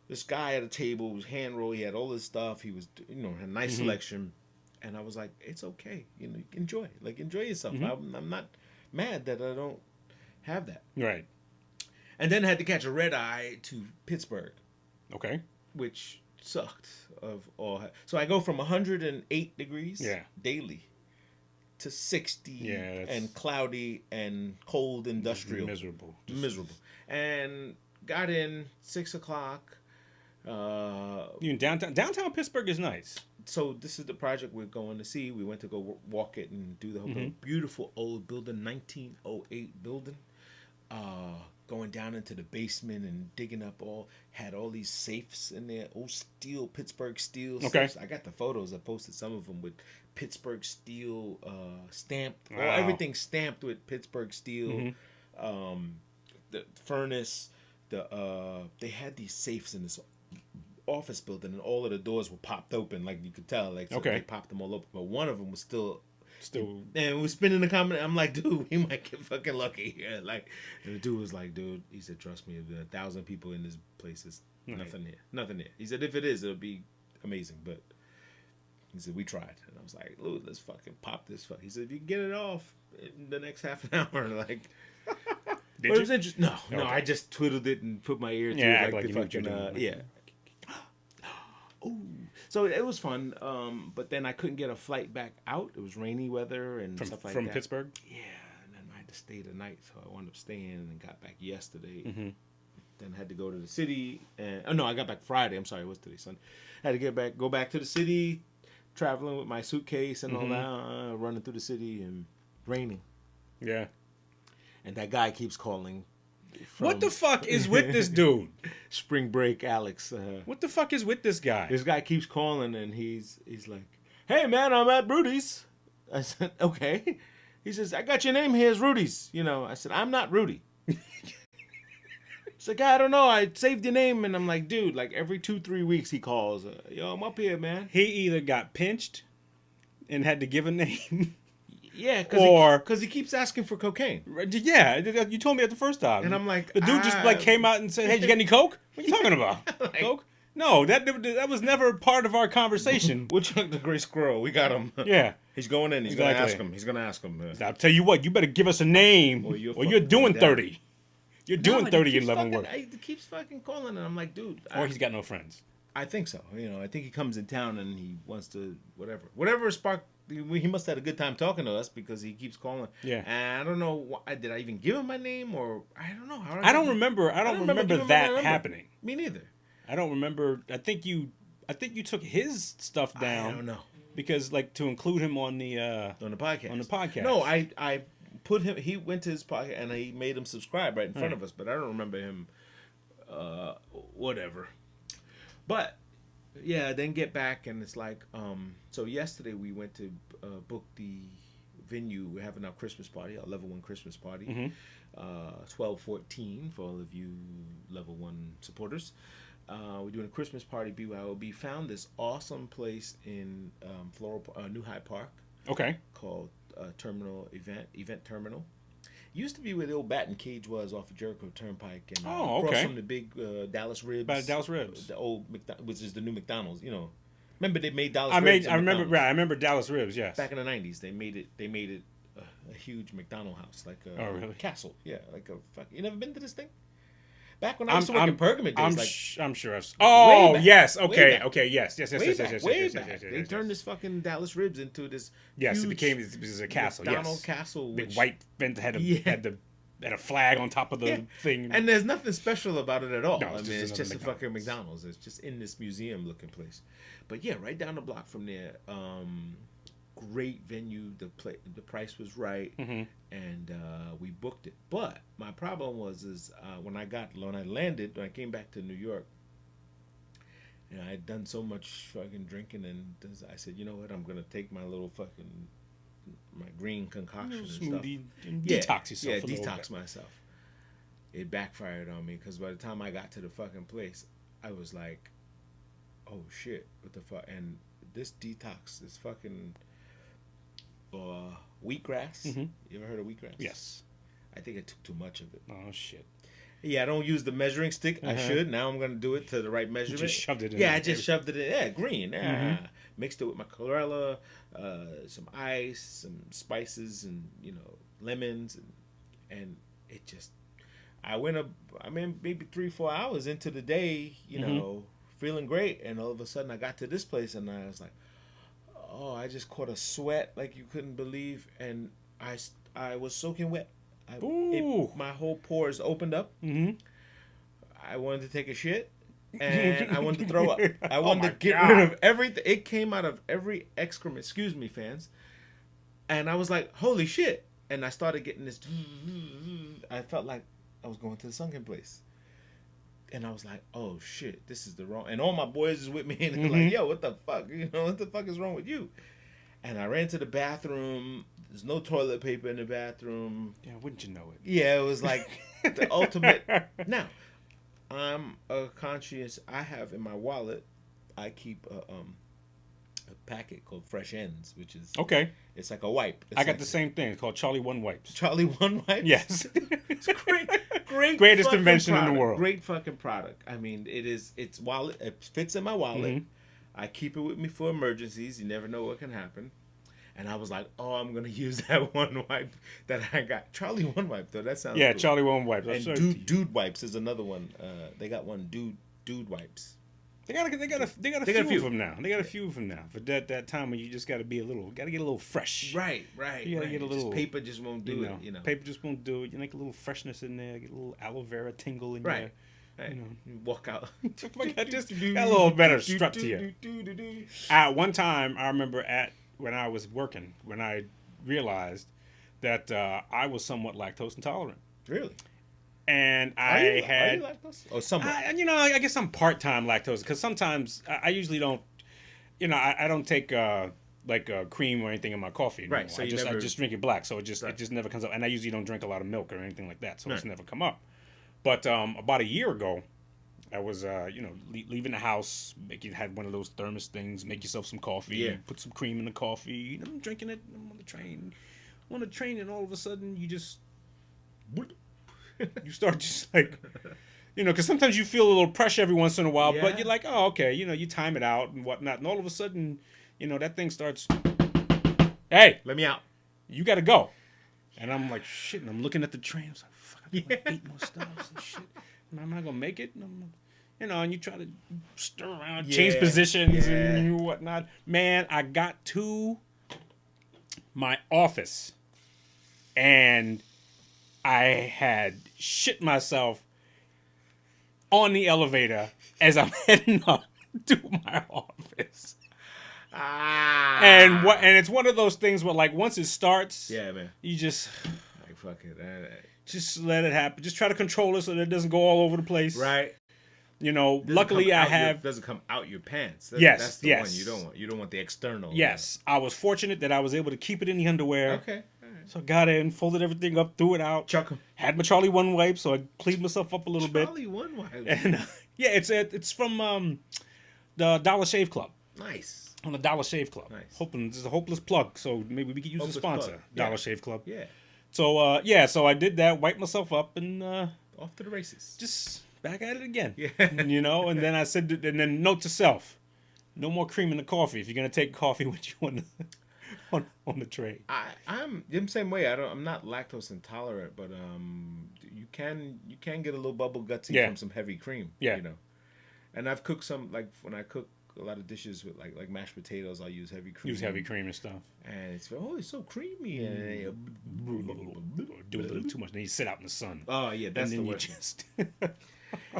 this guy at a table was hand rolled. He had all this stuff. He was, had a nice selection. And I was like, it's okay. Enjoy. Like, enjoy yourself. I'm not mad that I don't have that. Right. And then I had to catch a red eye to Pittsburgh. Okay. Which sucked of all. So I go from 108 degrees daily to 60 and cloudy and cold industrial. Miserable. And got in 6:00. You in downtown Pittsburgh is nice. So this is the project we're going to see. We went to go walk it and do the whole beautiful old building, 1908 building. Going down into the basement and digging up had all these safes in there, old steel, Pittsburgh steel. Okay. Safes. I got the photos. I posted some of them with Pittsburgh steel stamped. Wow. Everything stamped with Pittsburgh steel. The furnace. They had these safes in this office building, and all of the doors were popped open, like you could tell. Like, so they popped them all open, but one of them was still. And we're spinning the comment. I'm like, dude, we might get fucking lucky here. Like, and the dude was like, dude, he said, trust me, if there are 1,000 people in this place, it's nothing here. He said, if it is, it'll be amazing. But he said, we tried, and I was like, dude, let's fucking pop this. He said, if you get it off in the next half an hour, like. But it was interesting. No, I just twiddled it and put my ear to it, like the fucking Ooh. So it was fun, but then I couldn't get a flight back out. It was rainy weather and stuff like that. From Pittsburgh? Yeah, and then I had to stay the night, so I wound up staying and got back yesterday. Then had to go to the city. I got back Friday. I'm sorry, it was today, Sunday. Had to go back to the city, traveling with my suitcase and all that, running through the city and raining. Yeah. And that guy keeps calling. What the fuck is with this dude? Spring Break Alex. What the fuck is with this guy? This guy keeps calling and he's like, hey man, I'm at Brudy's. I said, okay. He says, I got your name here as Rudy's. I said, I'm not Rudy. He's like, I don't know. I saved your name. And I'm like, dude, like every 2-3 weeks he calls. Yo, I'm up here, man. He either got pinched and had to give a name. Yeah, because he keeps asking for cocaine. Yeah, you told me that the first time. And I'm like, the dude just like came out and said, "Hey, you got any coke? What are you talking about? Like, coke? No, that was never part of our conversation." Woodchuck the Gray Squirrel, we got him. Yeah, he's going in. He's gonna ask him. He's gonna ask him. I'll tell you what, you better give us a name, or you're doing 30. You're doing 30 in Leavenworth. He keeps fucking calling, and I'm like, dude. Or he's got no friends. I think so. I think he comes in town and he wants to whatever sparked. He must have had a good time talking to us because he keeps calling. Yeah. And I don't know. Did I even give him my name or I don't know. I don't remember that happening. Me neither. I don't remember. I think you took his stuff down. I don't know because like to include him on the podcast. No, I put him. He went to his podcast and he made him subscribe right in front of us. But I don't remember him. Whatever. But. Yeah, then get back and it's like, so yesterday we went to book the venue. We're having our Christmas party, our level 1 Christmas party, 12/14 for all of you level 1 supporters. We're doing a Christmas party BYOB. Found this awesome place in New Hyde Park. Okay. Called Event Terminal. Used to be where the old batting cage was off of Jericho Turnpike and across from the big Dallas Ribs. By Dallas Ribs, the old which is the new McDonald's. Remember they made Dallas. Ribs. I remember. Right, I remember Dallas Ribs. Yes. Back in the '90s, they made it a huge McDonald house, like a castle. Yeah, like a fuck. You never been to this thing? Back when I used to work in Pergamon days, I'm sure. Yes. Okay. Yes. They turned this fucking Dallas Ribs into this. Yes, it became a castle. McDonald castle. Big white fence had a flag on top of the thing. And there's nothing special about it at all. No, it's just a fucking McDonald's. It's just in this museum looking place. But yeah, right down the block from there. Great venue. The price was right, and we booked it. But my problem was when I landed, when I came back to New York, and I had done so much fucking drinking, and I said, you know what, I'm gonna take my little fucking green concoction and smoothie stuff. And detox yourself. Yeah, detox myself. It backfired on me because by the time I got to the fucking place, I was like, oh shit, what the fuck? And this detox, this fucking wheatgrass. You ever heard of wheatgrass? Yes. I think I took too much of it. Oh shit. Yeah, I don't use the measuring stick. I should. Now I'm gonna do it to the right measurement. You just shoved it in. Yeah, I just shoved it in. Yeah, green. Yeah. Mixed it with my chlorella, some ice, some spices, and lemons, and it just. I went maybe 3-4 hours into the day, feeling great, and all of a sudden I got to this place and I was like, oh, I just caught a sweat like you couldn't believe, and I was soaking wet. My whole pores opened up. I wanted to take a shit, and I wanted to throw up. I wanted to get rid of everything. It came out of every excrement. Excuse me, fans. And I was like, holy shit. And I started getting this. I felt like I was going to the sunken place. And I was like, oh shit, this is the wrong. And all my boys is with me, and they're like, yo, what the fuck? What the fuck is wrong with you? And I ran to the bathroom. There's no toilet paper in the bathroom. Yeah, wouldn't you know it? Yeah, it was like the ultimate. Now, I'm a conscious. I have in my wallet, I keep a packet called Fresh Ends, which is It's like a wipe. I got the same thing. It's called Charlie One Wipes. Charlie One Wipes. Yes, it's great. Greatest invention in the world. Great fucking product. I mean, it's wallet. It fits in my wallet. I keep it with me for emergencies. You never know what can happen. And I was like, oh, I'm going to use that one wipe that I got. Charlie One Wipe, though. That sounds cool. Charlie One Wipes. And Dude Wipes is another one. They got one, Dude Wipes. They got a few of them now. They got a few of them now. For that time when you just got to get a little fresh. Right. You got to get a little. Just paper just won't do it, Paper just won't do it. You make a little freshness in there. Get a little aloe vera tingle in there. Right. You walk out. got a little better strut to you. At one time, I remember when I was working, when I realized that I was somewhat lactose intolerant. Really? And are you lactose? Oh, somewhat. I guess I'm part-time lactose because sometimes I usually don't, I don't take like cream or anything in my coffee anymore. Right. So I just drink it black, so it just never comes up. And I usually don't drink a lot of milk or anything like that, so it's never come up. But about a year ago, I was leaving the house. Had one of those thermos things. Make yourself some coffee. Yeah. Put some cream in the coffee. I'm drinking it. I'm on the train. And all of a sudden you just you start just like. Because sometimes you feel a little pressure every once in a while, but you're like, oh, okay, you time it out and whatnot, and all of a sudden, that thing starts, hey, let me out. You got to go. And I'm like, shit, and I'm looking at the train. I was like, fuck, I got like 8 more stops and shit. Am I going to make it? And you try to stir around, change positions and whatnot. Man, I got to my office, and I had shit myself on the elevator as I'm heading up to my office. And it's one of those things where, like, once it starts, man, you just like, fuck it, just let it happen. Just try to control it so that it doesn't go all over the place. Right. Luckily doesn't come out your pants. That's the one you don't want. You don't want the external. Yes, I was fortunate that I was able to keep it in the underwear. Okay. So I got in, folded everything up, threw it out. Chuck 'em. Had my Charlie 1 wipe, so I cleaned myself up a little bit. Charlie 1 wipe. And it's from the Dollar Shave Club. Nice. On the Dollar Shave Club. Nice. Hoping this is a hopeless plug, so maybe we could use a sponsor. Dollar Shave Club. Yeah. So so I did that, wiped myself up, and off to the races. Just back at it again. Yeah. And then I said, and then note to self: no more cream in the coffee if you're gonna take coffee with you on the tray. I'm the same way. I'm not lactose intolerant, but you can get a little bubble gutsy from some heavy cream. Yeah. And I've cooked some, like when I cook a lot of dishes with like mashed potatoes, I'll use heavy cream. Use heavy cream and stuff. And it's so creamy. And do a little too much. Then you sit out in the sun. Oh yeah, that's the worst. Just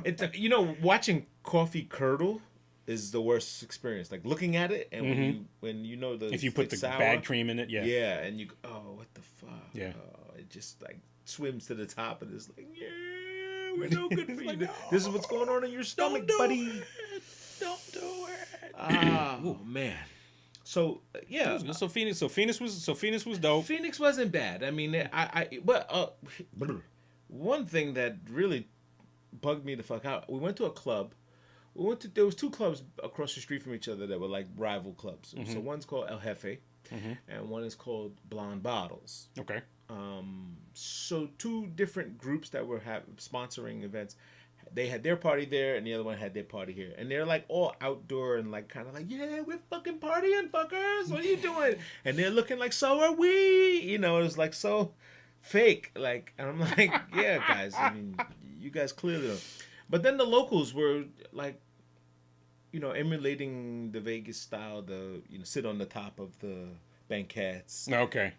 it's watching coffee curdle is the worst experience. Like looking at it, and when you know if you put the sour, bad cream in it, and you what the fuck? Yeah, it just like swims to the top, and it's like we're no good for you. This is what's going on in your stomach, buddy. Don't do it. Oh man. So So Phoenix was dope. Phoenix wasn't bad. I mean, but one thing that really bugged me the fuck out. We went to a club. There was 2 clubs across the street from each other that were like rival clubs. So one's called El Jefe, and one is called Blonde Bottles. Okay. So 2 different groups that were sponsoring events. They had their party there, and the other one had their party here. And they're like all outdoor and like kind of like, yeah, we're fucking partying, fuckers. What are you doing? And they're looking like, so are we. It was like so fake. Like, and I'm like, yeah, guys. I mean, you guys clearly don't. But then the locals were like, emulating the Vegas style, sit on the top of the banquettes. Okay.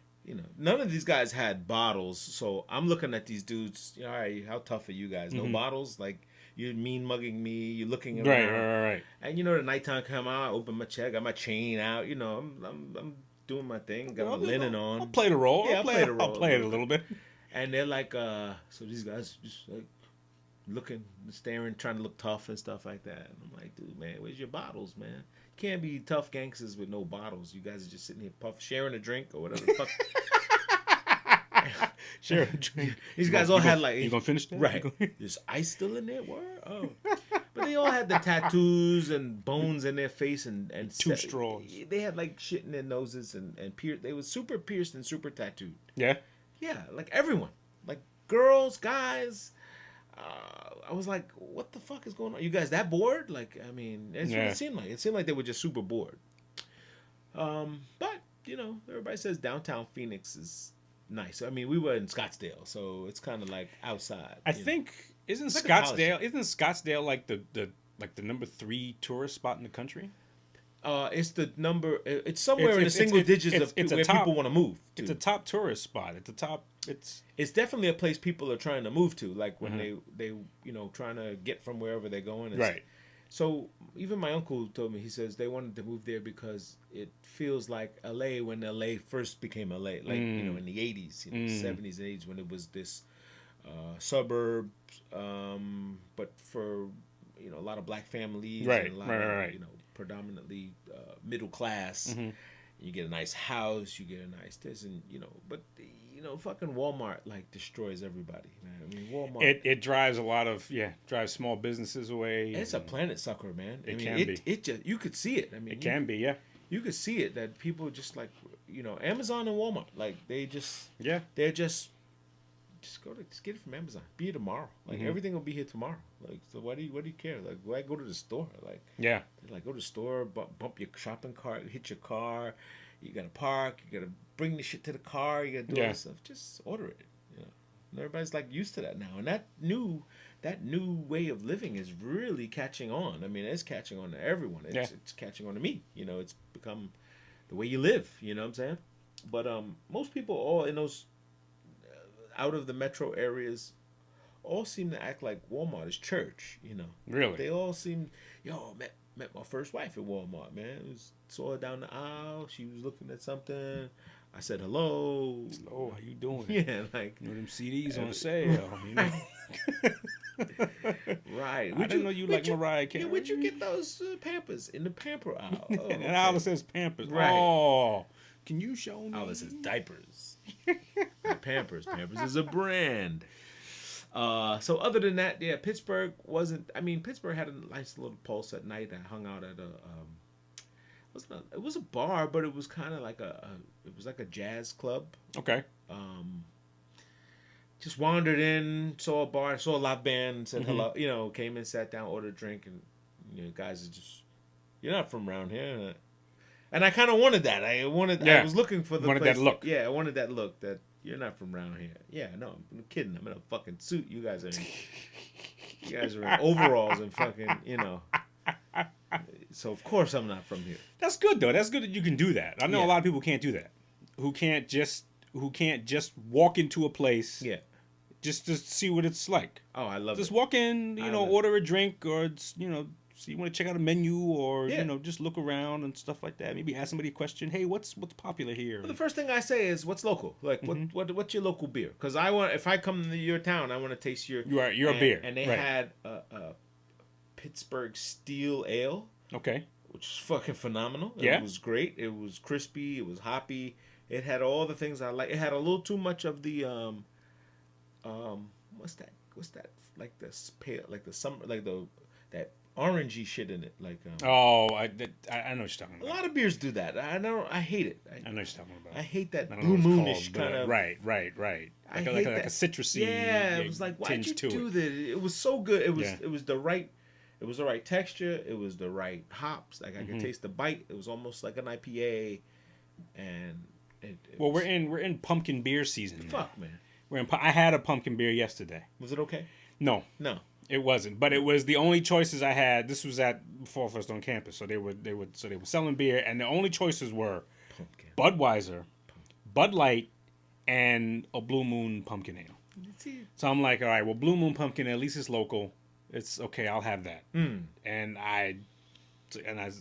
None of these guys had bottles, so I'm looking at these dudes. All right, how tough are you guys? No bottles? Like, you're mean mugging me. You're looking around. Right. And the nighttime come out, I open my check, got my chain out. I'm doing my thing, got my linen on. I'll play the role. Yeah, I'll play the role. I'll play it a little bit. And they're like, so these guys just like looking, staring, trying to look tough and stuff like that. And I'm like, dude, man, where's your bottles, man? Can't be tough gangsters with no bottles. You guys are just sitting here sharing a drink or whatever the fuck. Sharing a drink. These guys all had like... You gonna finish that? Right. Is ice still in there? Word? Oh. But they all had the tattoos and bones in their face and 2 straws. They had like shit in their noses and they were super pierced and super tattooed. Yeah? Yeah, like everyone. Like girls, guys... I was like, what the fuck is going on? You guys that bored? Like, I mean, that's what it seemed like. It seemed like they were just super bored. But, everybody says downtown Phoenix is nice. I mean, we were in Scottsdale, so it's kind of like outside. I think, isn't Scottsdale like the number 3 tourist spot in the country? It's the number. It's somewhere in the single digits of where people want to move to. It's a top tourist spot. At the top, it's definitely a place people are trying to move to. Like when they trying to get from wherever they're going. Right. So even my uncle told me, he says they wanted to move there because it feels like L.A. when L.A. first became L.A. Like in the 80s, 70s and 80s when it was this suburb, but for a lot of black families, right, and a lot right. of predominantly middle class. You get a nice house, you get a nice this, and but fucking Walmart like destroys everybody, man. I mean, Walmart. It drives a lot of drives small businesses away. It's a planet sucker, man. It can be. It just you could see it. I mean, it can be, yeah. You could see it that people just like Amazon and Walmart, like they're just get it from Amazon. Be here tomorrow. Like everything will be here tomorrow. Like, so what do you care? Like, why go to the store? Like, like go to the store, bump your shopping cart, hit your car. You gotta park. You gotta bring the shit to the car. You gotta do all this stuff. Just order it. And everybody's like used to that now. And that new way of living is really catching on. I mean, it's catching on to everyone. It's catching on to me. It's become the way you live. You know what I'm saying? But most people all in those out of the metro areas all seem to act like Walmart is church. Really? They all seem met my first wife at Walmart, man. Saw her down the aisle. She was looking at something. I said hello. Hello, how you doing? Yeah, like them CDs on sale. Right. I didn't know you like Mariah Carey. Yeah, where'd you get those Pampers in the Pamper aisle? Oh, and Alice says Pampers. Right. Oh, can you show me? Alice says diapers. Pampers. Pampers is a brand. So other than that, Pittsburgh wasn't. I mean, Pittsburgh had a nice little pulse at night. I hung out at it was a bar, but it was kind of like it was like a jazz club. Okay. Just wandered in, saw a bar, saw a live band, said hello. Came in, sat down, ordered a drink, and guys are just, you're not from around here, and I kind of wanted that. I was looking for the that look. I wanted that look that you're not from around here. Yeah, no, I'm kidding. I'm in a fucking suit. You guys are in overalls and fucking, So of course I'm not from here. That's good though. That's good that you can do that. I know a lot of people can't do that. Who can't just walk into a place. Yeah. Just to see what it's like. Oh, I love it. Just walk in, order a drink or so you want to check out a menu or just look around and stuff like that. Maybe ask somebody a question. Hey, what's popular here? Well, the first thing I say is what's local. Like what's your local beer? Because if I come to your town, I want to taste your beer. And they had a Pittsburgh Steel Ale. Okay. Which is fucking phenomenal. Yeah. It was great. It was crispy. It was hoppy. It had all the things I like. It had a little too much of the what's that like this pale, like the summer, like that orangey shit in it, like I know what you're talking about. A lot of beers do that. I hate it. I know what you're talking about. I hate that blue moonish kind of right. Like a citrusy. Yeah, it was like, why'd you do that? It was so good. It was the right texture. It was the right hops. Like I could taste the bite. It was almost like an IPA, and we're in pumpkin beer season. Fuck, man. I had a pumpkin beer yesterday. Was it okay? No, it wasn't. But it was the only choices I had. This was before I was on campus, so they were selling beer, and the only choices were pumpkin. Budweiser, Bud Light, and a Blue Moon pumpkin ale. So I'm like, all right, well, Blue Moon pumpkin ale, at least it's local. It's okay. I'll have that. And I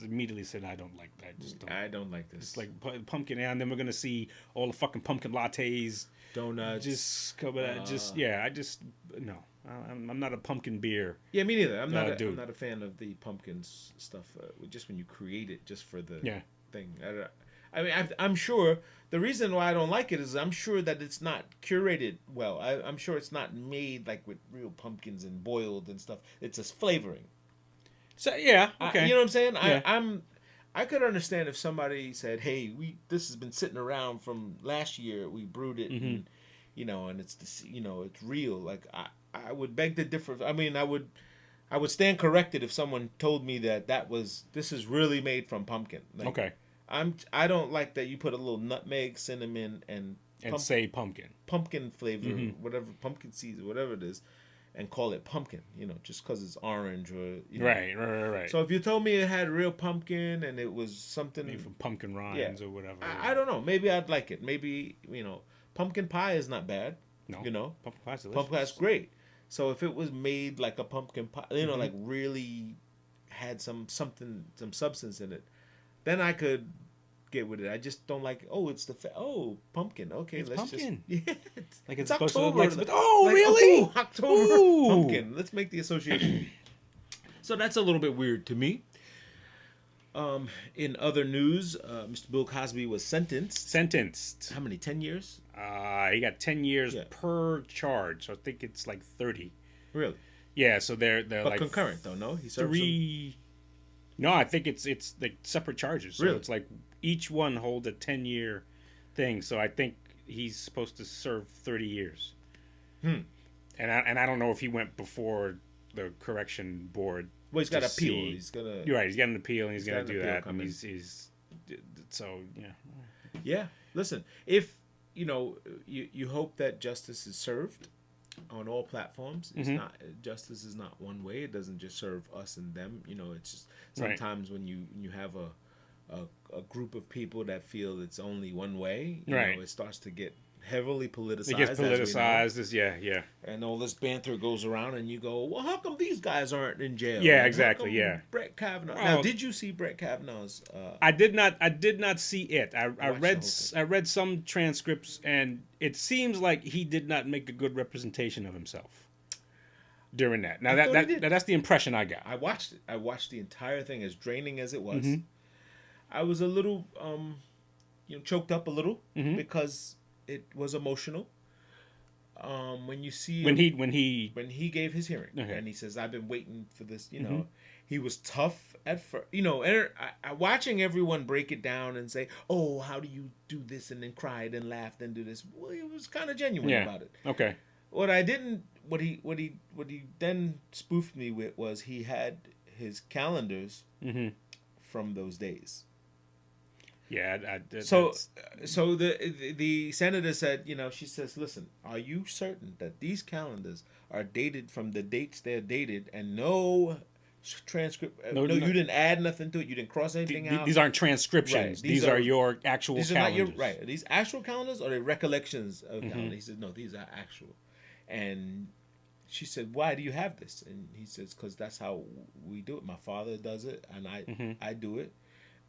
immediately said, I don't like that. I don't like this. It's like pumpkin ale, and then we're gonna see all the fucking pumpkin lattes, donuts. No. I'm not a pumpkin beer. Yeah, me neither. I'm not a fan of the pumpkins stuff. Just when you create it, just for the thing. I mean, I'm sure the reason why I don't like it is I'm sure that it's not curated well. I'm sure it's not made like with real pumpkins and boiled and stuff. It's a flavoring. So yeah, okay. You know what I'm saying? Yeah. I could understand if somebody said, "Hey, this has been sitting around from last year. We brewed it, and and it's it's real." Like I would beg to differ. I mean, I would stand corrected if someone told me that this is really made from pumpkin. Like, okay. I don't like that you put a little nutmeg, cinnamon, and say pumpkin flavor, whatever, pumpkin seeds, whatever it is, and call it pumpkin. Just because it's orange or right. So if you told me it had real pumpkin and it was something maybe from pumpkin rinds or whatever, I don't know. Maybe I'd like it. Maybe pumpkin pie is not bad. No, pumpkin pie is delicious. Pumpkin pie is great. So if it was made like a pumpkin pie, like really had some substance in it, then I could get with it. I just don't like. Oh, it's pumpkin. Okay, it's let's pumpkin. just like it's October. Really? October Ooh. pumpkin. Let's make the association. So that's a little bit weird to me. In other news, Mr. Bill Cosby was sentenced. How many? 10 years? He got 10 years per charge. So I think it's like 30. Really? Yeah. So they're but like concurrent though. No, he served three. No, I think it's like separate charges. So it's like each one holds a 10-year thing. So I think he's supposed to serve 30 years. And I don't know if he went before the correction board. Well, he's got to appeal. You're right. He's got an appeal, and he's going to do that. And he's so yeah. Yeah. Listen, if you hope that justice is served on all platforms. It's not justice is not one way. It doesn't just serve us and them. It's just sometimes when you have a group of people that feel it's only one way, it starts to get heavily politicized. It gets politicized. Yeah. And all this banter goes around, and you go, well, how come these guys aren't in jail? Yeah, exactly. Yeah. Brett Kavanaugh. Now, did you see Brett Kavanaugh's? I did not see it. I read some transcripts, and it seems like he did not make a good representation of himself during that. Now that's the impression I got. I watched it. I watched the entire thing, as draining as it was. I was a little, choked up a little because it was emotional. When you see when he gave his hearing, and he says, "I've been waiting for this." He was tough at first. Watching everyone break it down and say, "Oh, how do you do this?" and then cried and laughed and do this. Well, he was kind of genuine about it. Okay. What he then spoofed me with was he had his calendars from those days. Yeah. So the senator said, she says, listen, are you certain that these calendars are dated from the dates they're dated and no transcript? No, you didn't add nothing to it. You didn't cross anything out. These aren't transcriptions. Right. These are your actual calendars. Not your, right. Are these actual calendars or are they recollections of calendars? He said, no, these are actual. And she said, why do you have this? And he says, because that's how we do it. My father does it, and I do it.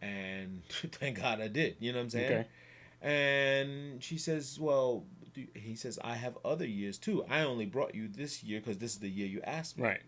And thank God I did. You know what I'm saying? Okay. And she says, well, he says, I have other years too. I only brought you this year because this is the year you asked me. Right.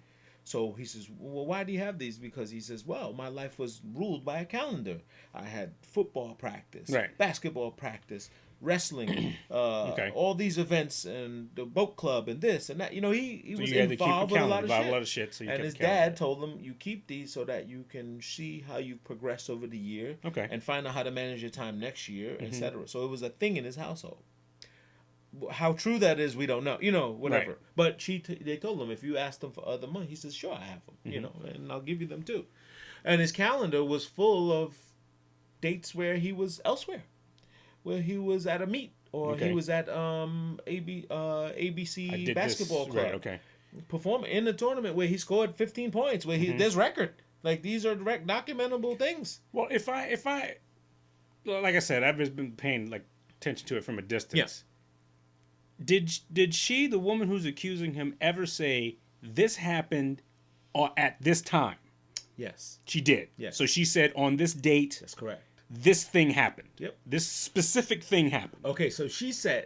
So he says, well, why do you have these? Because he says, well, my life was ruled by a calendar. I had football practice, basketball practice, wrestling, all these events, and the boat club, and this and that. He was involved with a lot of shit. So and his dad told him, you keep these so that you can see how you progress over the year, and find out how to manage your time next year, etc. So it was a thing in his household. How true that is, we don't know. Whatever. Right. But they told him, if you ask them for other money, he says, sure, I have them. And I'll give you them too. And his calendar was full of dates where he was elsewhere. Where he was at a meet, or he was at ABC basketball club, performing in the tournament where he scored 15 points, where there's record. Like, these are direct documentable things. Well, if I, like I said, I've just been paying attention to it from a distance. Yes. Did she, the woman who's accusing him, ever say this happened or at this time? Yes. She did. Yes. So she said on this date. That's correct. This thing happened. Yep. This specific thing happened. Okay, so she said,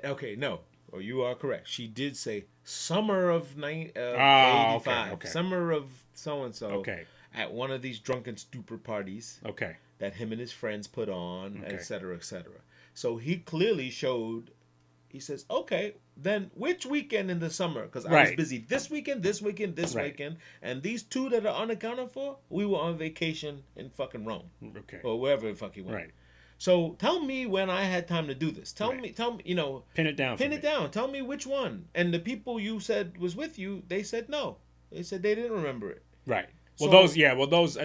you are correct. She did say summer of 85. Okay. Summer of so-and-so. Okay. At one of these drunken stupor parties. Okay. That him and his friends put on, et cetera, et cetera. So he clearly showed, he says, okay, then which weekend in the summer? Because I was busy this weekend, this weekend, and these two that are unaccounted for, we were on vacation in fucking Rome. Okay. Or wherever the fuck he went. Right. So tell me when I had time to do this. Tell me, Pin it down. Tell me which one. And the people you said was with you, they said no. They said they didn't remember it. Right. Well, those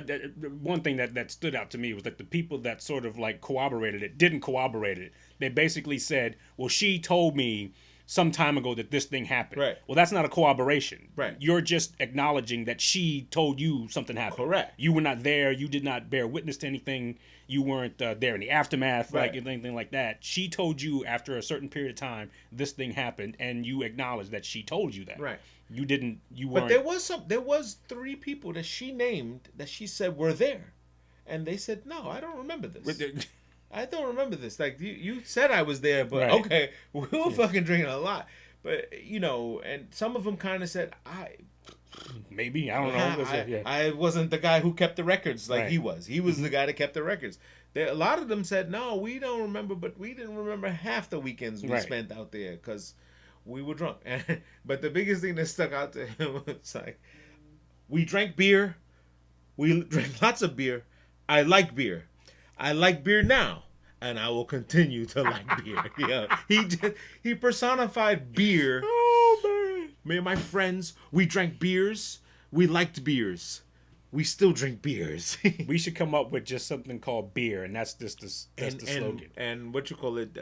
one thing that stood out to me was that the people that sort of corroborated it didn't corroborate it. They basically said, well, she told me some time ago that this thing happened. Right. Well, that's not a corroboration. Right. You're just acknowledging that she told you something happened. Correct. You were not there. You did not bear witness to anything. You weren't there in the aftermath, anything like that. She told you after a certain period of time this thing happened, and you acknowledged that she told you that. Right. You didn't. You weren't. But there was 3 people that she named that she said were there, and they said no, I don't remember this. I don't remember this. Like, you said I was there, but okay, we were fucking drinking a lot. But, and some of them kind of said, Maybe, I don't know. I wasn't the guy who kept the records like he was. He was the guy that kept the records. A lot of them said, no, we don't remember, but we didn't remember half the weekends we spent out there because we were drunk. But the biggest thing that stuck out to him was like, we drank beer. We drank lots of beer. I like beer. I like beer now. And I will continue to like beer. He personified beer. Oh, man. Me and my friends, we drank beers. We liked beers. We still drink beers. We should come up with just something called beer, and that's the slogan. And what you call it?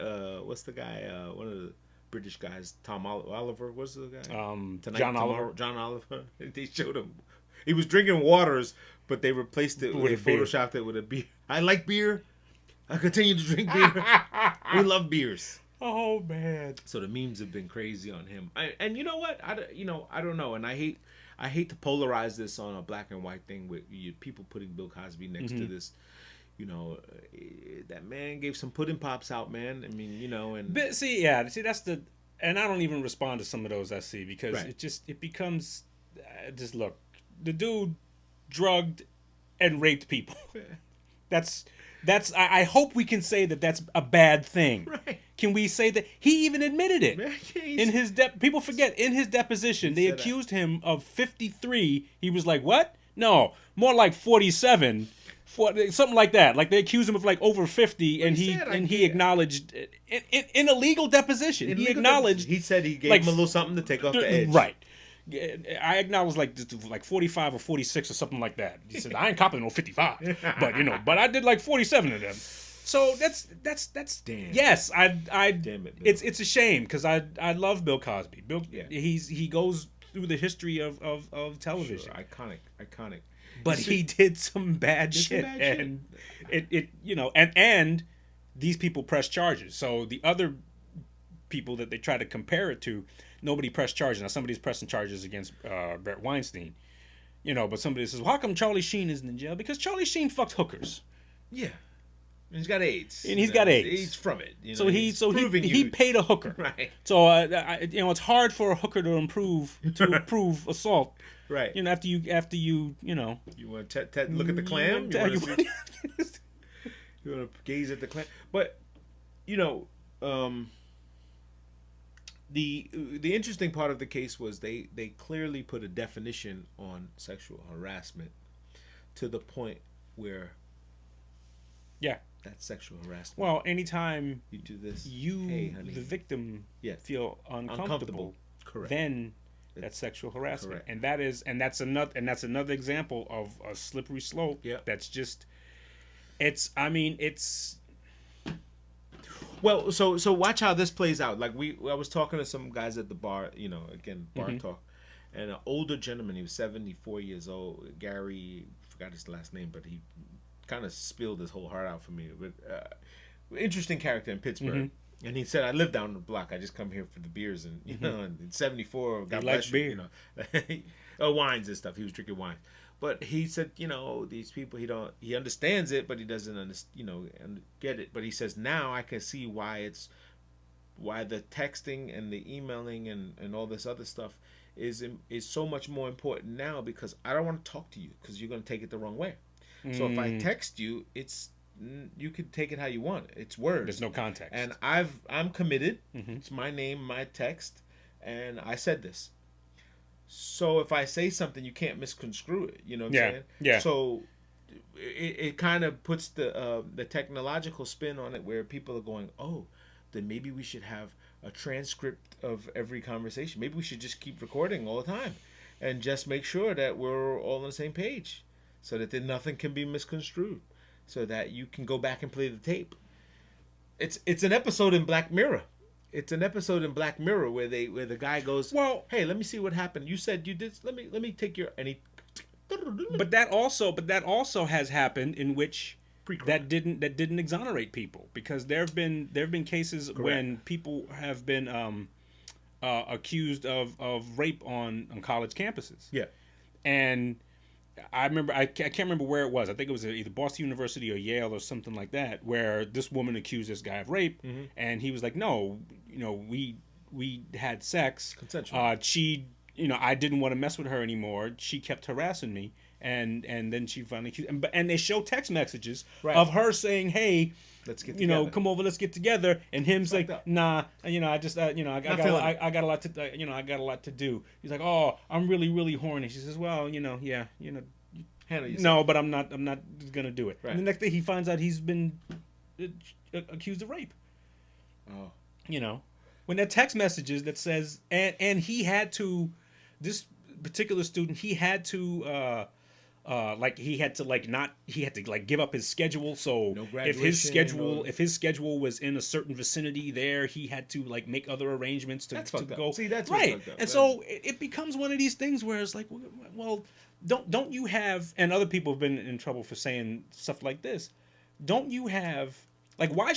What's the guy? One of the British guys, Tom Oliver. What's the guy? John Oliver. John Oliver. They showed him. He was drinking waters, but they replaced it. They photoshopped it with a beer. I like beer. I continue to drink beer. We love beers. Oh man! So the memes have been crazy on him. And you know what? I don't know. And I hate to polarize this on a black and white thing with people putting Bill Cosby next to this. That man gave some pudding pops out, man. I mean, and that's the. And I don't even respond to some of those I see because it becomes just look. The dude drugged and raped people. That's. I hope we can say that that's a bad thing. Right. Can we say that he even admitted it? In his people forget in his deposition they accused him of 53. He was like, "What? No, more like 47." Something like that. Like they accused him of like over 50 and he acknowledged in a legal deposition. He acknowledged he said he gave him a little something to take off the edge. Right. I acknowledge like 45 or 46 or something like that. He said I ain't copping no 55, but I did like 47 of them. So that's damn. Yes, I damn it, it's a shame because I love Bill Cosby. He goes through the history of television. Sure. Iconic. But he did some bad shit, and and these people press charges. So the other people that they try to compare it to, nobody pressed charges. Now somebody's pressing charges against Brett Weinstein, but somebody says, well, how come Charlie Sheen isn't in jail? Because Charlie Sheen fucked hookers. Yeah. And he's got AIDS. And he's got AIDS. AIDS from it. He paid a hooker. Right. So it's hard for a hooker to prove assault. Right. After you You want to look at the clam? You want to gaze at the clam? But the interesting part of the case was they clearly put a definition on sexual harassment to the point where that's sexual harassment. Well, anytime you do this, the victim, feel uncomfortable. Correct. Then that's sexual harassment. Correct. And that's another example of a slippery slope. Yeah. That's just Well, so watch how this plays out. Like I was talking to some guys at the bar, again, bar talk, and an older gentleman, he was 74 years old, Gary, forgot his last name, but he kind of spilled his whole heart out for me. But interesting character in Pittsburgh. And he said, I live down the block. I just come here for the beers. And, and in 74, God bless you, wines and stuff. He was drinking wine. But he said, these people, he understands it, but he doesn't, get it. But he says, now I can see why the texting and the emailing and all this other stuff is so much more important now because I don't want to talk to you because you're going to take it the wrong way. So if I text you, you can take it how you want. It's words. There's no context. And I'm committed. It's my name, my text, and I said this. So if I say something, you can't misconstrue it. You know what I'm saying? Yeah. So it kind of puts the technological spin on it where people are going, oh, then maybe we should have a transcript of every conversation. Maybe we should just keep recording all the time and just make sure that we're all on the same page so that then nothing can be misconstrued so that you can go back and play the tape. It's an episode in Black Mirror. It's an episode in Black Mirror where the guy goes, well, hey, let me see what happened. You said you did. Let me take your But that also has happened in which that didn't exonerate people because there have been cases when people have been accused of rape on college campuses. Yeah, and I remember I can't remember where it was. I think it was either Boston University or Yale or something like that, where this woman accused this guy of rape, and he was like, "No, we had sex, consensual. She I didn't want to mess with her anymore. She kept harassing me, and then she finally and they show text messages of her saying, "Hey, let's get together. Come over, let's get together." And him's like, "Nah, I just I got a lot to I got a lot to do." He's like, "Oh, I'm really really horny." She says, "Well, yeah, no, but I'm not gonna do it." Right. And the next day he finds out he's been accused of rape. Oh. When that text messages that says and he had to, this particular student, he had to give up his schedule. So no if his schedule was in a certain vicinity there, he had to like make other arrangements to go. See, that's right. And so it becomes one of these things where it's like, well, don't you have, and other people have been in trouble for saying stuff like this. Don't you have, like, why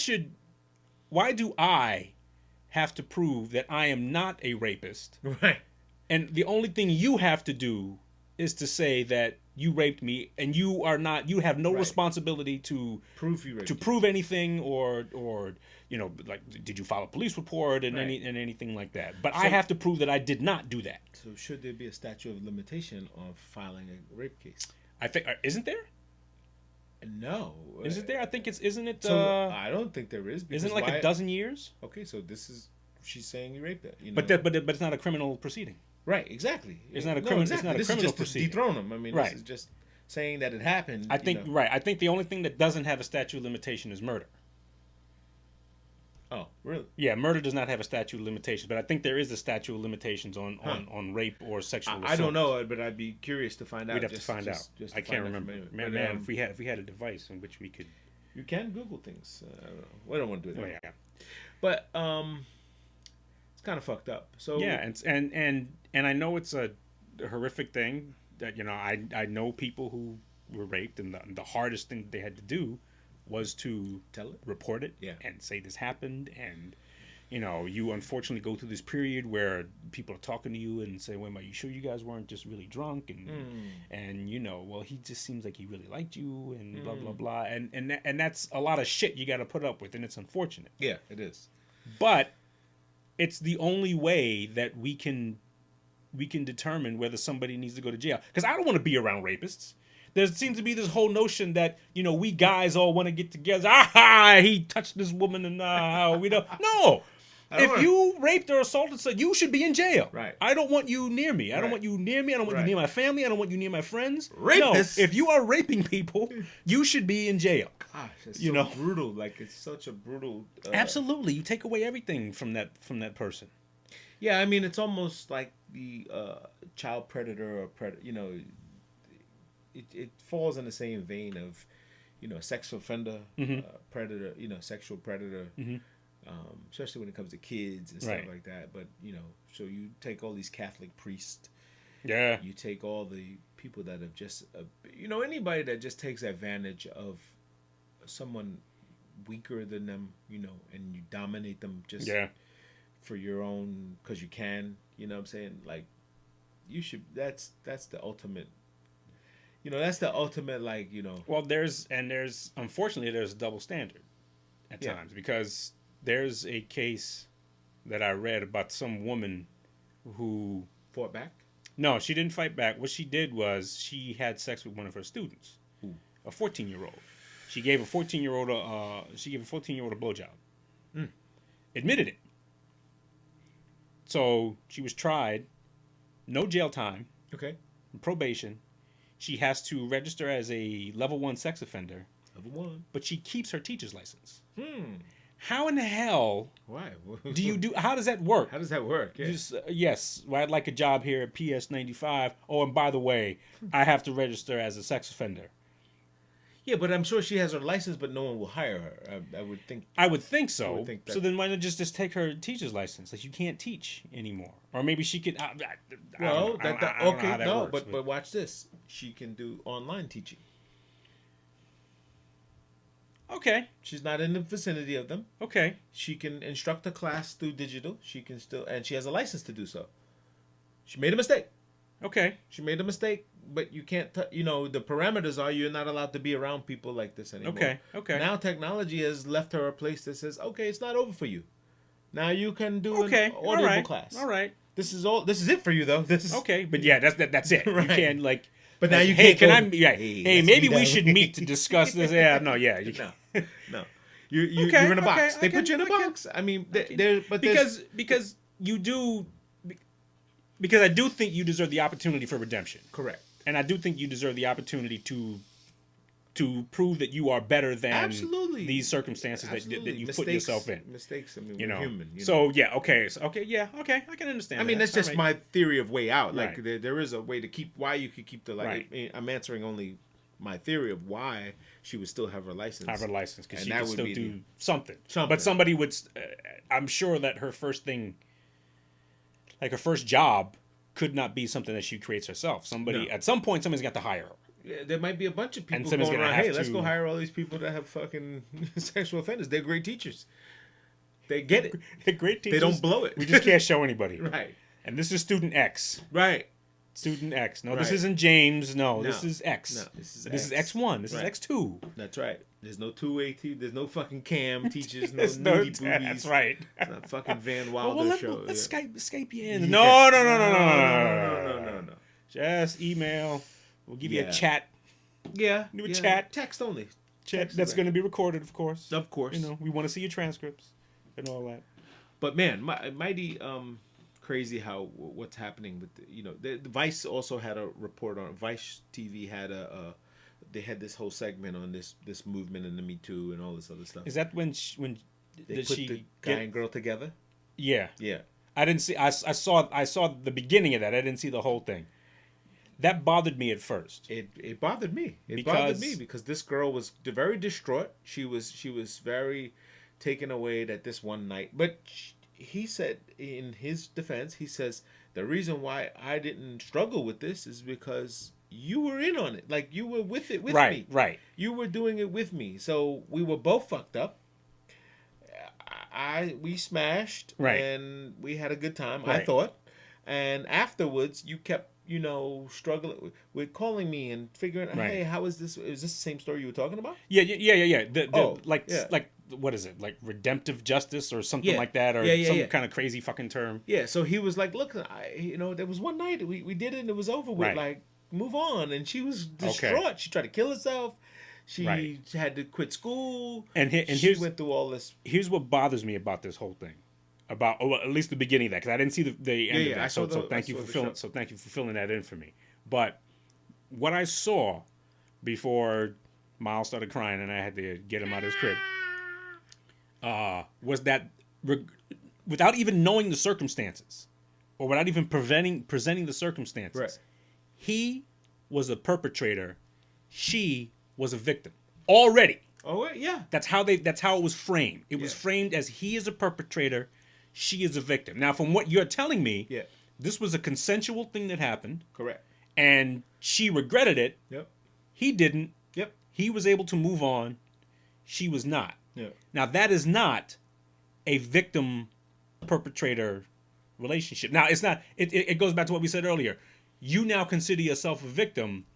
do I have to prove that I am not a rapist? Right. And the only thing you have to do is to say that you raped me, and you have no responsibility to prove anything, or like, did you file a police report and anything like that. But I have to prove that I did not do that. So should there be a statute of limitation on filing a rape case? I think, isn't there? No. Is it there? I think isn't it? I don't think there is. Isn't it like a dozen years? Okay, so she's saying you raped her. But it's not a criminal proceeding. Right, exactly. It's not a criminal. Exactly. It's not a criminal proceeding. To dethrone him. I mean, this is just saying that it happened. I think I think the only thing that doesn't have a statute of limitation is murder. Oh, really? Yeah, murder does not have a statute of limitations, but I think there is a statute of limitations on rape or sexual assault. I don't know, but I'd be curious to find out. We'd have to find out. I can't remember. Man, if we had a device in which we could, you can Google things. I don't know. We don't want to do it. Oh yeah. But it's kind of fucked up. So yeah, and I know it's a horrific thing that I know people who were raped, and the hardest thing they had to do was to report it, and say this happened, and you unfortunately go through this period where people are talking to you and say, "Wait, are you sure you guys weren't just really drunk?" And well, he just seems like he really liked you, and blah blah blah, and that's a lot of shit you got to put up with, and it's unfortunate. Yeah, it is. But it's the only way that we can determine whether somebody needs to go to jail. Because I don't want to be around rapists. There seems to be this whole notion that, we guys all want to get together. He touched this woman and we don't. No. If you raped or assaulted someone, you should be in jail. Right. I don't want you near me. I don't want you near me. I don't want you near my family. I don't want you near my friends. Rapists. No. If you are raping people, you should be in jail. Gosh, it's so brutal. Like, it's such a brutal. Absolutely. You take away everything from that person. Yeah, I mean, it's almost like the child predator or predator, it falls in the same vein of, sexual offender, predator, sexual predator, especially when it comes to kids and stuff like that. But, so you take all these Catholic priests. Yeah. You take all the people that have just, anybody that just takes advantage of someone weaker than them, and you dominate them just for your own, because you can, what I'm saying? Like, you should, that's the ultimate. That's the ultimate, like, Well, there's unfortunately there's a double standard at times, because there's a case that I read about some woman who fought back. No, she didn't fight back. What she did was she had sex with one of her students, a 14-year-old. She gave a 14-year-old a blowjob. Admitted it. So she was tried. No jail time. Okay. Probation. She has to register as a level 1 sex offender. Level 1. But she keeps her teacher's license. How in the hell? Why? How does that work? How does that work? Yeah. Yes, well, I'd like a job here at PS 95. Oh, and by the way, I have to register as a sex offender. Yeah, but I'm sure she has her license, but no one will hire her. I would think. I would think so. So then why not just take her teacher's license? Like, you can't teach anymore, or maybe she could. But watch this. She can do online teaching. Okay. She's not in the vicinity of them. Okay. She can instruct a class through digital. She can still, and she has a license to do so. She made a mistake. Okay. She made a mistake, but you can't, the parameters are you're not allowed to be around people like this anymore. Okay. Now technology has left her a place that says, okay, it's not over for you. Now you can do an audible class. All right. This is it for you though. This is okay, but yeah, that's it. Right. You can't like. But now you hey, can't. Hey, maybe we should meet to discuss this. Yeah, no, yeah, no. You're in a box. They put you in a box. I mean, because you do. Because I do think you deserve the opportunity for redemption. Correct. And I do think you deserve the opportunity to prove that you are better than these circumstances that you put yourself in. Mistakes. I mean, we're human. So yeah, okay, I can understand. I mean, that's just my theory of way out. Like there is a way to keep why you could keep the I'm answering only my theory of why she would still have her license. Because she could still do something. But somebody would. I'm sure that her first thing, like her first job, could not be something that she creates herself. At some point, somebody's got to hire her. Yeah, there might be a bunch of people going around, hey, let's go hire all these people that have fucking sexual offenders. They're great teachers. They get it. They're great teachers. They don't blow it. We just can't show anybody. Right. And this is student X. Right. Student X. No, this isn't James. No, this is X. No, this is X1. This is X2. That's right. There's no 2AT. There's no fucking cam teachers. No nudie boobies. That's right. It's not fucking Van Wilder show. Let's Skype you in. No. Just email. We'll give you a chat. Yeah. Do a chat. Text only. Chat. That's going to be recorded, of course. Of course. We want to see your transcripts and all that. But man, mighty crazy how what's happening with the Vice also had a report on Vice TV had they had this whole segment on this movement and the Me Too and all this other stuff. Is that when they put the guy and girl together? Yeah. Yeah. I didn't see. I saw the beginning of that. I didn't see the whole thing. That bothered me at first. It bothered me. Bothered me because this girl was very distraught. She was very taken away that this one night. But he said, in his defense, he says, the reason why I didn't struggle with this is because you were in on it. Like, you were with it with me. Right. You were doing it with me. So we were both fucked up. We smashed. Right. And we had a good time, right. I thought. And afterwards, you kept, struggling with calling me and figuring, hey, how is this? Is this the same story you were talking about? Yeah. Like what is it? Like redemptive justice or something like that, or some kind of crazy fucking term. Yeah. So he was like, look, there was one night we did it and it was over with. Right. Like, move on. And she was distraught. Okay. She tried to kill herself. She had to quit school. And she went through all this. Here's what bothers me about this whole thing. At least the beginning of that, because I didn't see the end of that. So thank you for filling that in for me. But what I saw before Miles started crying and I had to get him out of his crib was that without even knowing the circumstances, or without even presenting the circumstances, right. He was a perpetrator. She was a victim already. Oh yeah, that's how it was framed. It was framed as he is a perpetrator. She is a victim. Now, from what you're telling me, this was a consensual thing that happened. Correct. And she regretted it. Yep. He didn't. Yep. He was able to move on. She was not. Yep. Now, that is not a victim-perpetrator relationship. Now, it's not. It goes back to what we said earlier. You now consider yourself a victim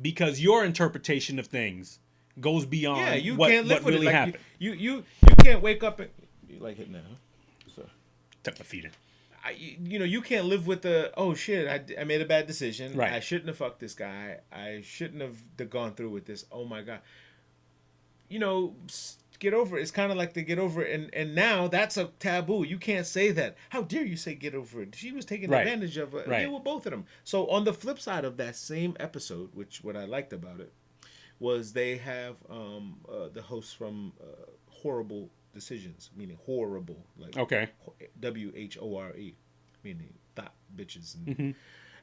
because your interpretation of things goes beyond what really happened. You can't wake up and... You like it now, huh? Tuck my feet in. You can't live with the, oh shit, I made a bad decision. Right. I shouldn't have fucked this guy. I shouldn't have gone through with this. Oh my God. Get over it. It's kind of like the get over it. And now that's a taboo. You can't say that. How dare you say get over it? She was taking advantage of it. They were both of them. So on the flip side of that same episode, which what I liked about it, was they have the host from Horrible Decisions, meaning horrible, like WHORE, meaning thought bitches.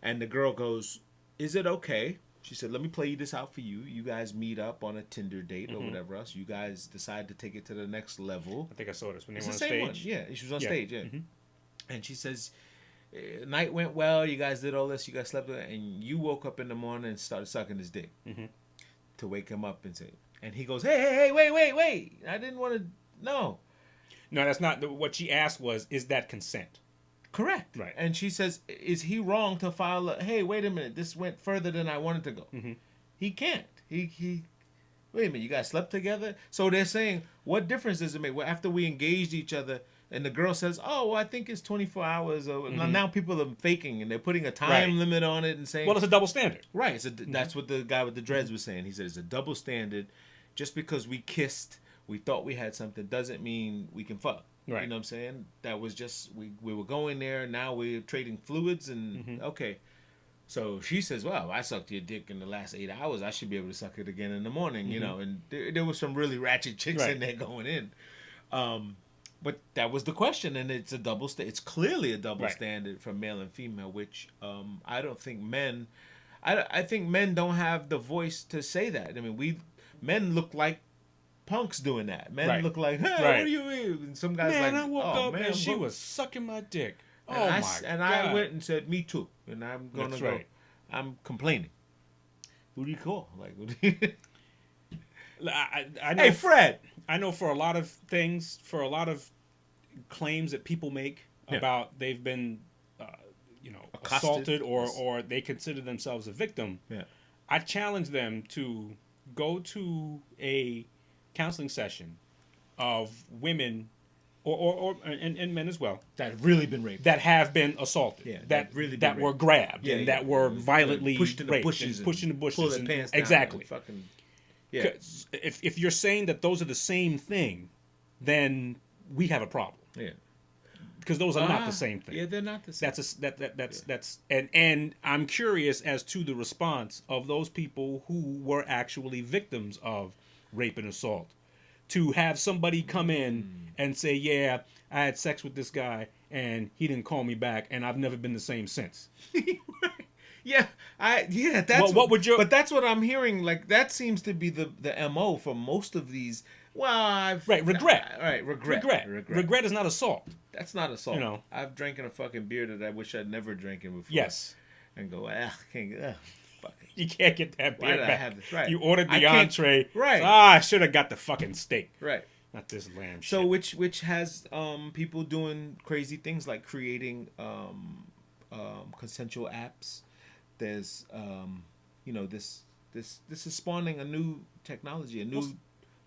And the girl goes, is it okay? She said, let me play this out for you. You guys meet up on a Tinder date or whatever else. You guys decide to take it to the next level. I think I saw this when they were on stage. One. Yeah, she was on stage, And she says, night went well. You guys did all this. You guys slept with it. And you woke up in the morning and started sucking his dick to wake him up and say, and he goes, hey, wait. I didn't want to... No, that's not what she asked. Was that consent? Correct. Right. And she says, is he wrong to file hey, wait a minute, this went further than I wanted to go. He can't. He wait a minute, you guys slept together? So they're saying, what difference does it make? Well, after we engaged each other, And the girl says, "Oh, well, I think it's 24 hours." Now people are faking and they're putting a time limit on it and saying, "Well, it's a double standard." Right. That's what the guy with the dreads was saying. He said it's a double standard. Just because we kissed, we thought we had something, doesn't mean we can fuck. Right. You know what I'm saying? That was just we were going there. Now we're trading fluids and okay. So she says, "Well, I sucked your dick in the last 8 hours. I should be able to suck it again in the morning." You know, and there was some really ratchet chicks in there going in. But that was the question, and it's a double. It's clearly a double standard for male and female, which I don't think men. I think men don't have the voice to say that. I mean, men look like punks doing that. Men look like, "Hey, what do you mean?" And some guys I woke up and she was sucking my dick. And I went and said, "Me too," and I'm gonna go. I'm complaining. Who do you call? Like, what do you... I know, hey, Fred. I know for a lot of things, for a lot of claims that people make about they've been, assaulted or they consider themselves a victim. Yeah. I challenge them to go to a counseling session of women and men as well that have really been raped, that have been assaulted, that were grabbed and that were violently pushed in the bushes, pull their pants down. Exactly. Fucking, if you're saying that those are the same thing, then we have a problem. Yeah. Because those are not the same thing. Yeah, they're not the same. That's and I'm curious as to the response of those people who were actually victims of rape and assault. To have somebody come in and say, "Yeah, I had sex with this guy and he didn't call me back and I've never been the same since." That's what would you? But that's what I'm hearing. Like that seems to be the MO for most of these. Well, regret. Regret is not assault. That's not assault. You know, I've drank a fucking beer that I wish I'd never drinking before. Yes, and go, fuck it. You can't get that beer back. I have this? Right. You ordered the entree. Right. I should have got the fucking steak. Right. Not this lamb shit. So which has people doing crazy things like creating consensual apps. There's this is spawning a new technology, a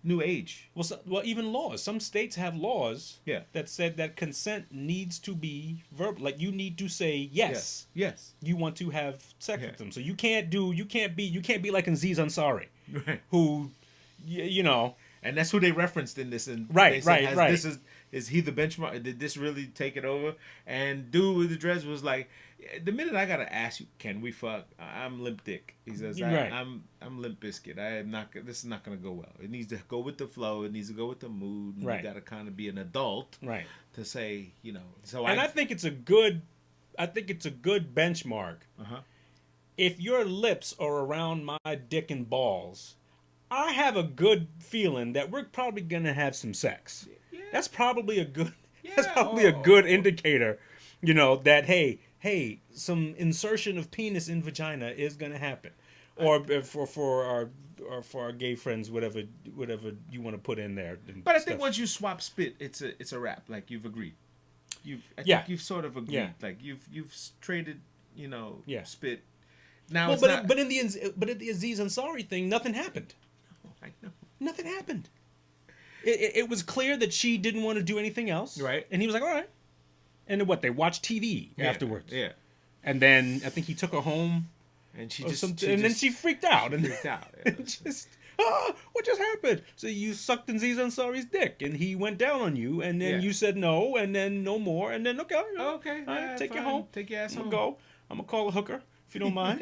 new age. Well, even laws. Some states have laws that said that consent needs to be verbal. Like you need to say yes. You want to have sex with them. So you can't be like Aziz Ansari, who, and that's who they referenced in this. And right. This is he the benchmark? Did this really take it over? And dude with the dress was like, the minute I gotta ask you, can we fuck? I'm limp dick. He says, I'm limp biscuit. I am not. This is not gonna go well. It needs to go with the flow. It needs to go with the mood. And you gotta kind of be an adult, to say, So I think it's a good. I think it's a good benchmark. If your lips are around my dick and balls, I have a good feeling that we're probably gonna have some sex. Yeah. That's probably a good. Yeah. That's probably a good indicator. That hey, some insertion of penis in vagina is gonna happen, or for our gay friends, whatever you want to put in there. But I think once you swap spit, it's a wrap. Like you've agreed. I think you've sort of agreed. Yeah. Like you've traded, spit. Now, but in the Aziz Ansari thing, nothing happened. I know. Nothing happened. It was clear that she didn't want to do anything else. Right. And he was like, all right. And then they watched TV afterwards. Yeah. And then I think he took her home. And then she freaked out. Yeah. What just happened? So you sucked Aziz Ansari's dick, and he went down on you, and then you said no, and then no more, and then okay. Right, take you home. Take your ass home. I'm gonna call a hooker if you don't mind.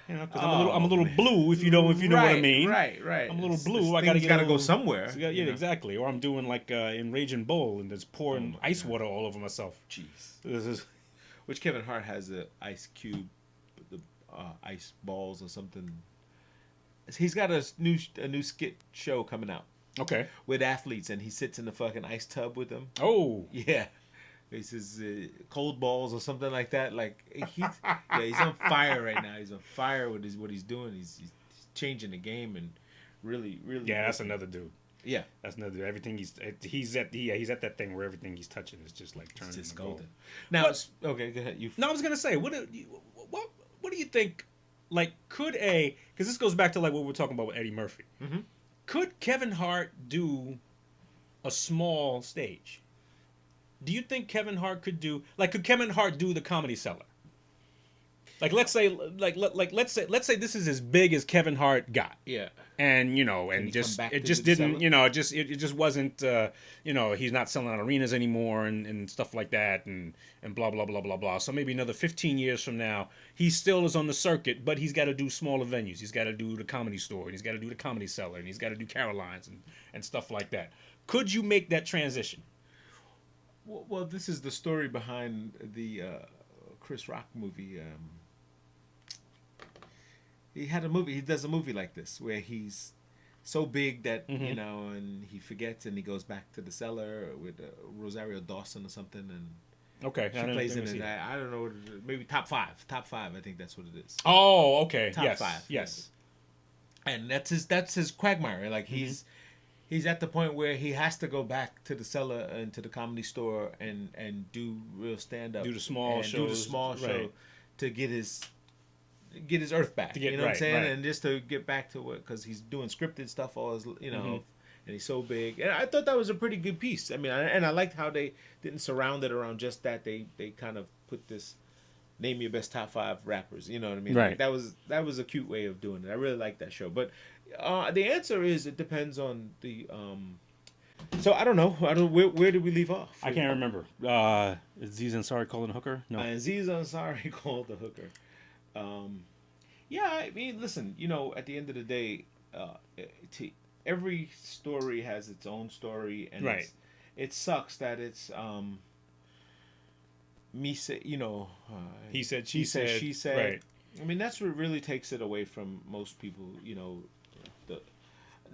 Because I'm a little blue, if you know what I mean. Right. I'm a little blue. I gotta go somewhere. Yeah, exactly. Or I'm doing like in Raging Bull and just pouring ice water all over myself. Jeez. Which Kevin Hart has the ice cube, the ice balls or something. He's got a new skit show coming out. Okay. With athletes, and he sits in the fucking ice tub with them. Oh. Yeah. He says cold balls or something like that. Like he's on fire right now. He's on fire with what he's doing. He's changing the game and really. Yeah, that's another dude. Yeah, that's another dude. Everything he's at that thing where everything he's touching is just like turning into golden. Now, okay, go ahead. No, I was gonna say, what do you think? Like, because this goes back to like what we're talking about with Eddie Murphy. Mm-hmm. Could Kevin Hart do a small stage? Do you think Kevin Hart could do could Kevin Hart do the Comedy Cellar? Like let's say let's say this is as big as Kevin Hart got. Yeah. And it just didn't it just wasn't he's not selling out arenas anymore and stuff like that and blah blah blah blah blah. So maybe another 15 years from now he still is on the circuit, but he's got to do smaller venues. He's got to do the Comedy Store and he's got to do the Comedy Cellar and he's got to do Caroline's and stuff like that. Could you make that transition? Well, this is the story behind the Chris Rock movie. He does a movie like this where he's so big that and he forgets and he goes back to the cellar with Rosario Dawson or something, and okay, she plays in it. I don't know, maybe top five. I think that's what it is. Oh, okay, top five, yes. And that's his quagmire. Like he's at the point where he has to go back to the cellar and to the Comedy Store and do real stand up, do the small show to get his earth back, you know what I'm saying? And just to get back to what, because he's doing scripted stuff all his, and he's so big. And I thought that was a pretty good piece. I mean, I liked how they didn't surround it around just that. They kind of put this, name your best top 5 rappers. You know what I mean? Right. Like, that was a cute way of doing it. I really like that show. But the answer is it depends on the. So I don't know. Where did we leave off? I can't remember. Is Aziz Ansari called a hooker? No. Aziz Ansari called the hooker. Yeah, I mean, listen, at the end of the day, every story has its own story, and right. It sucks that it's me say, he said, she said, she said. Right. I mean, that's what really takes it away from most people.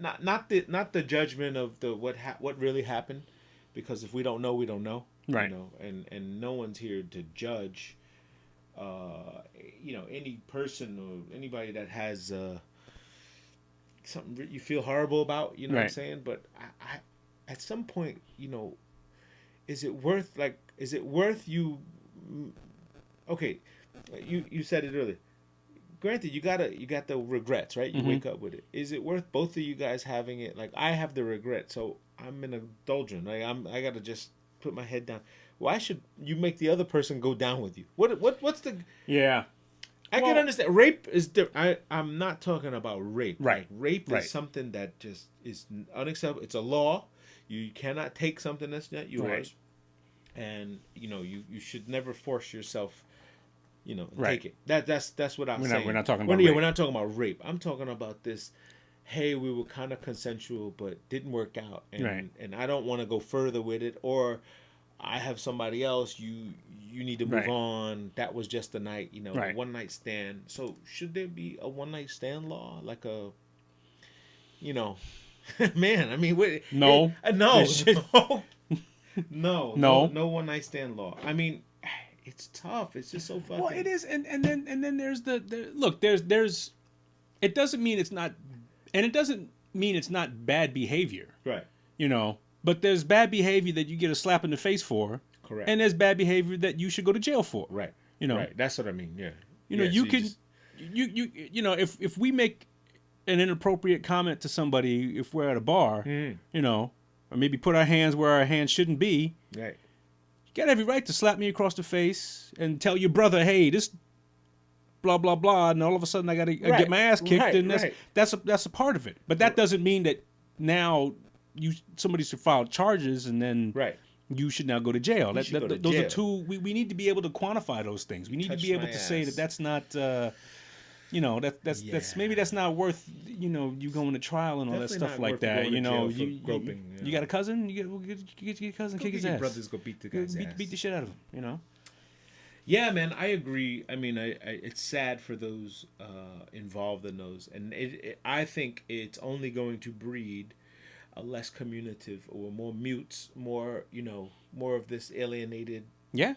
Not the judgment of the what really happened, because if we don't know, we don't know. Right. And no one's here to judge. Any person or anybody that has something you feel horrible about, right. What I'm saying? But I at some point, is it worth you? Okay, you said it earlier. Granted, you got the regrets, right? You wake up with it. Is it worth both of you guys having it? Like, I have the regret, so I'm in a doldrum. Like, I gotta just put my head down. Why should you make the other person go down with you? What's the? Yeah, I can understand. Rape is different. I'm not talking about rape. Right. Like, rape is something that just is unacceptable. It's a law. You cannot take something that's not yours, right. And you should never force yourself. Right. Take it. That's what I'm saying. We're not talking about rape. We're not talking about rape. I'm talking about this. Hey, we were kind of consensual, but didn't work out, and I don't want to go further with it, or I have somebody else. You need to move on. That was just a night, a one night stand. So should there be a one night stand law, like a, man? I mean, no, no one night stand law. I mean, it's tough. It's just so fucking. Well, it is, and then there's look. There's. It doesn't mean it's not, and it doesn't mean it's not bad behavior. Right. But there's bad behavior that you get a slap in the face for. Correct. And there's bad behavior that you should go to jail for. Right. Right. That's what I mean. Yeah. You can, if we make an inappropriate comment to somebody, if we're at a bar, or maybe put our hands where our hands shouldn't be. Right. You got every right to slap me across the face and tell your brother, hey, this blah blah blah, and all of a sudden I get my ass kicked, and that's a part of it. But that doesn't mean that now somebody should file charges and then you should now go to jail. Those are two. We need to be able to quantify those things. We need to be able to say that that's not. That's maybe that's not worth you going to trial and all that stuff like that. Groping. You got a cousin? You get your cousin, kick his ass. Brothers go beat the guy's ass. Beat the shit out of him. Yeah, man, I agree. I mean, it's sad for those involved in those, and I think it's only going to breed a less communicative or more mutes, more of this alienated. Yeah.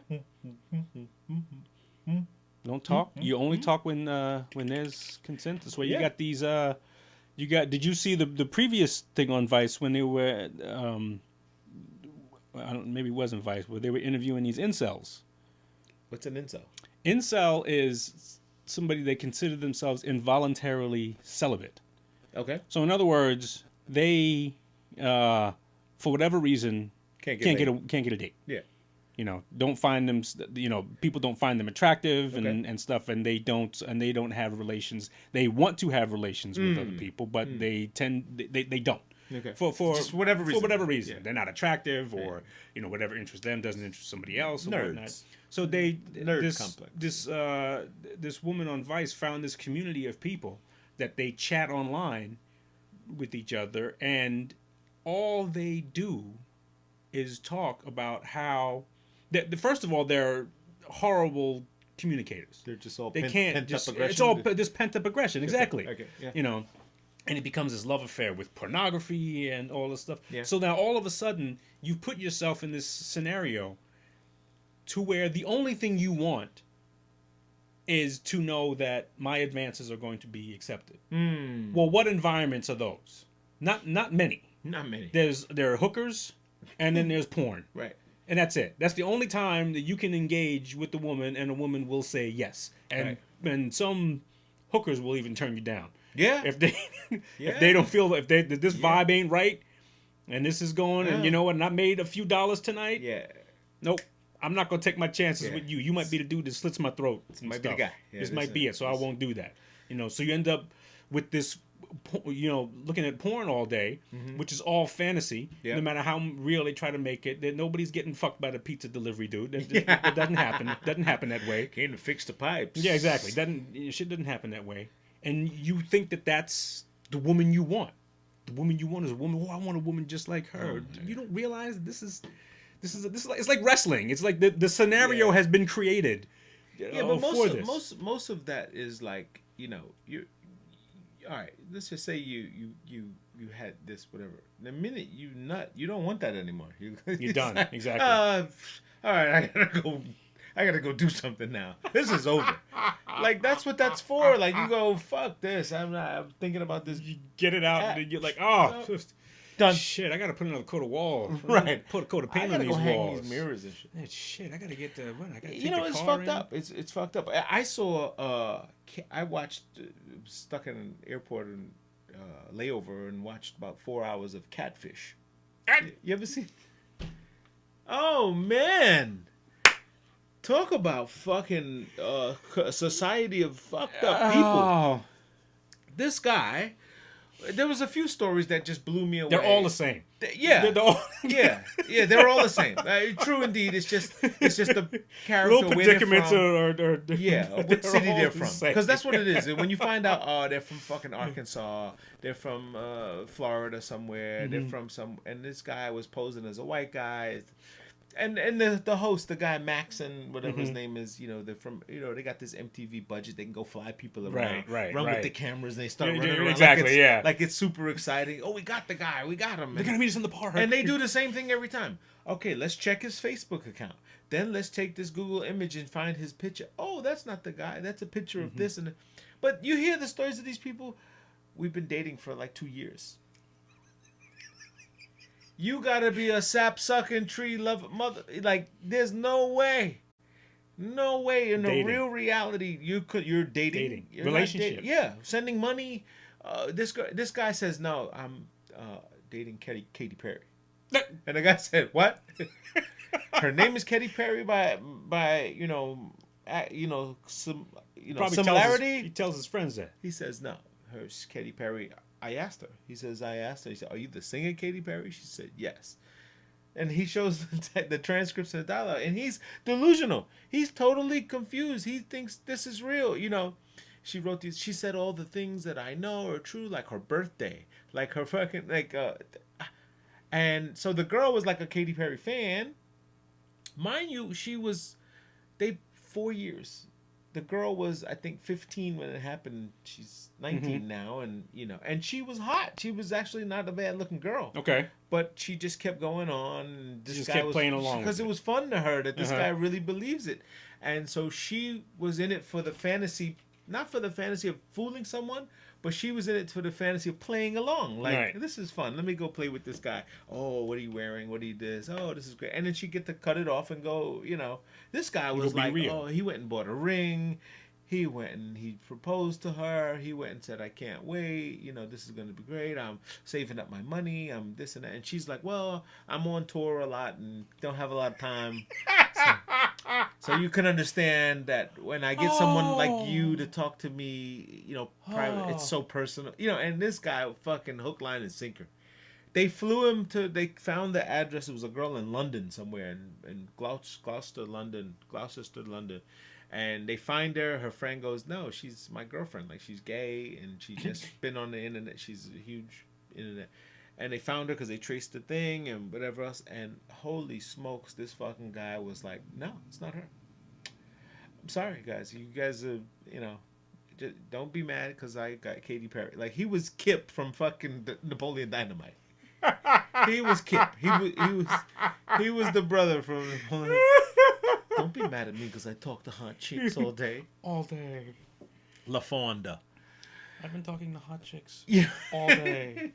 Don't talk. You only talk when there's consent. That's why you got these. Did you see the previous thing on Vice when they were? Maybe it wasn't Vice, where they were interviewing these incels. What's an incel? Incel is somebody that consider themselves involuntarily celibate. Okay. So in other words, they, for whatever reason, can't get a date. Yeah. You know, don't find them. You know, people don't find them attractive and stuff, and they don't have relations. They want to have relations with other people, but they don't. Okay. For just whatever reason. For whatever reason, they're not attractive, or you know, whatever interests them doesn't interest somebody else, or whatnot. So this woman on Vice found this community of people that they chat online with each other, and all they do is talk about how. First of all, they're horrible communicators. They're just all pent up aggression. It's all this pent up aggression, exactly. Okay. Yeah. You know, and it becomes this love affair with pornography and all this stuff. Yeah. So now all of a sudden, you put yourself in this scenario to where the only thing you want is to know that my advances are going to be accepted. Well, what environments are those? Not many. Not many. There are hookers, and then there's porn. Right. And that's it. That's the only time that you can engage with the woman, and a woman will say yes. And some hookers will even turn you down. Yeah. If they don't feel if this vibe ain't right, and this is going, and you know what, and I made a few dollars tonight. Yeah. Nope. I'm not gonna take my chances with you. You might be the dude that slits my throat. This might be the guy. Yeah, this might be it. So I won't do that. You know. So you end up with this. You know, looking at porn all day, which is all fantasy. Yep. No matter how real they try to make it, nobody's getting fucked by the pizza delivery dude. It doesn't happen. It doesn't happen that way. Came to fix the pipes. Yeah, exactly. Shit doesn't happen that way. And you think that that's the woman you want. The woman you want is a woman. Oh, I want a woman just like her. You don't realize this is it's like wrestling. It's like the scenario has been created. Yeah, but most of that is like, you know, you. All right, let's just say you had this, whatever. The minute you don't want that anymore. You're done. Like, exactly. All right, I gotta go do something now. This is over. Like that's what that's for. Like you go, fuck this. I'm thinking about this. You get it out, and you're like, oh, done. Shit, I gotta put another coat of wall. Right. Put a coat of paint on these walls. Hang these mirrors and shit. Shit, I gotta get the. I gotta take it's fucked up. It's fucked up. I saw. I watched. Stuck in an airport and layover and watched about 4 hours of Catfish. You ever seen? Oh man! Talk about fucking society of fucked up people. This guy. There was a few stories that just blew me away. They're all the same. They're all, they're all the same. True indeed. It's just the character, little predicaments or what city they're from. Because that's what it is. When you find out, they're from fucking Arkansas, they're from Florida somewhere, they're from and this guy was posing as a white guy. And the host, the guy Max and whatever his name is, you know, they're from, you know, they got this MTV budget. They can go fly people around, run with the cameras, and they start running around. Exactly, like it's super exciting. Oh, we got the guy, we got him. They're gonna meet us in the park, and they do the same thing every time. Okay, let's check his Facebook account. Then let's take this Google image and find his picture. Oh, that's not the guy. That's a picture of this and. But you hear the stories of these people. We've been dating for like 2 years. You gotta be a sap-sucking tree lover mother. Like, there's no way in the real reality you're dating. You're relationship. Sending money. This guy says no. I'm dating Katy Perry, and the guy said what? Her name is Katy Perry by similarity. He tells his friends that. He says no. Her's Katy Perry. I asked her. He says, He said, are you the singer Katy Perry? She said, yes. And he shows the transcripts and the dialogue. And he's delusional. He's totally confused. He thinks this is real. You know, she wrote these. She said all the things that I know are true, like her birthday, like her fucking, and so the girl was like a Katy Perry fan. Mind you, 4 years. The girl was, I think, 15 when it happened. She's 19 now, and and she was hot. She was actually not a bad-looking girl. Okay, but she just kept going on. And this just guy kept playing along because it was fun to her that this guy really believes it, and so she was in it for the fantasy, not for the fantasy of fooling someone, but she was in it for the fantasy of playing along. Like, this is fun. Let me go play with this guy. Oh, what are you wearing? What are you this? Oh, this is great. And then she get to cut it off and go. This guy was like, oh, he went and bought a ring. He went and he proposed to her. He went and said, I can't wait. You know, this is going to be great. I'm saving up my money. I'm this and that. And she's like, well, I'm on tour a lot and don't have a lot of time. So you can understand that when I get someone like you to talk to me, you know, private, it's so personal. You know, and this guy fucking hook, line, and sinker. They flew him to, they found the address. It was a girl in London somewhere, in Gloucester, London. And they find her. Her friend goes, no, she's my girlfriend. Like, she's gay, and she's just been on the internet. She's a huge internet. And they found her because they traced the thing and whatever else. And holy smokes, this fucking guy was like, no, it's not her. I'm sorry, guys. You guys are, you know, just don't be mad because I got Katy Perry. Like, he was Kip from fucking Napoleon Dynamite. He was Kip. He was the brother from Napoleon. Don't be mad at me because I talk to hot chicks all day. All day. La Fonda. I've been talking to hot chicks all day.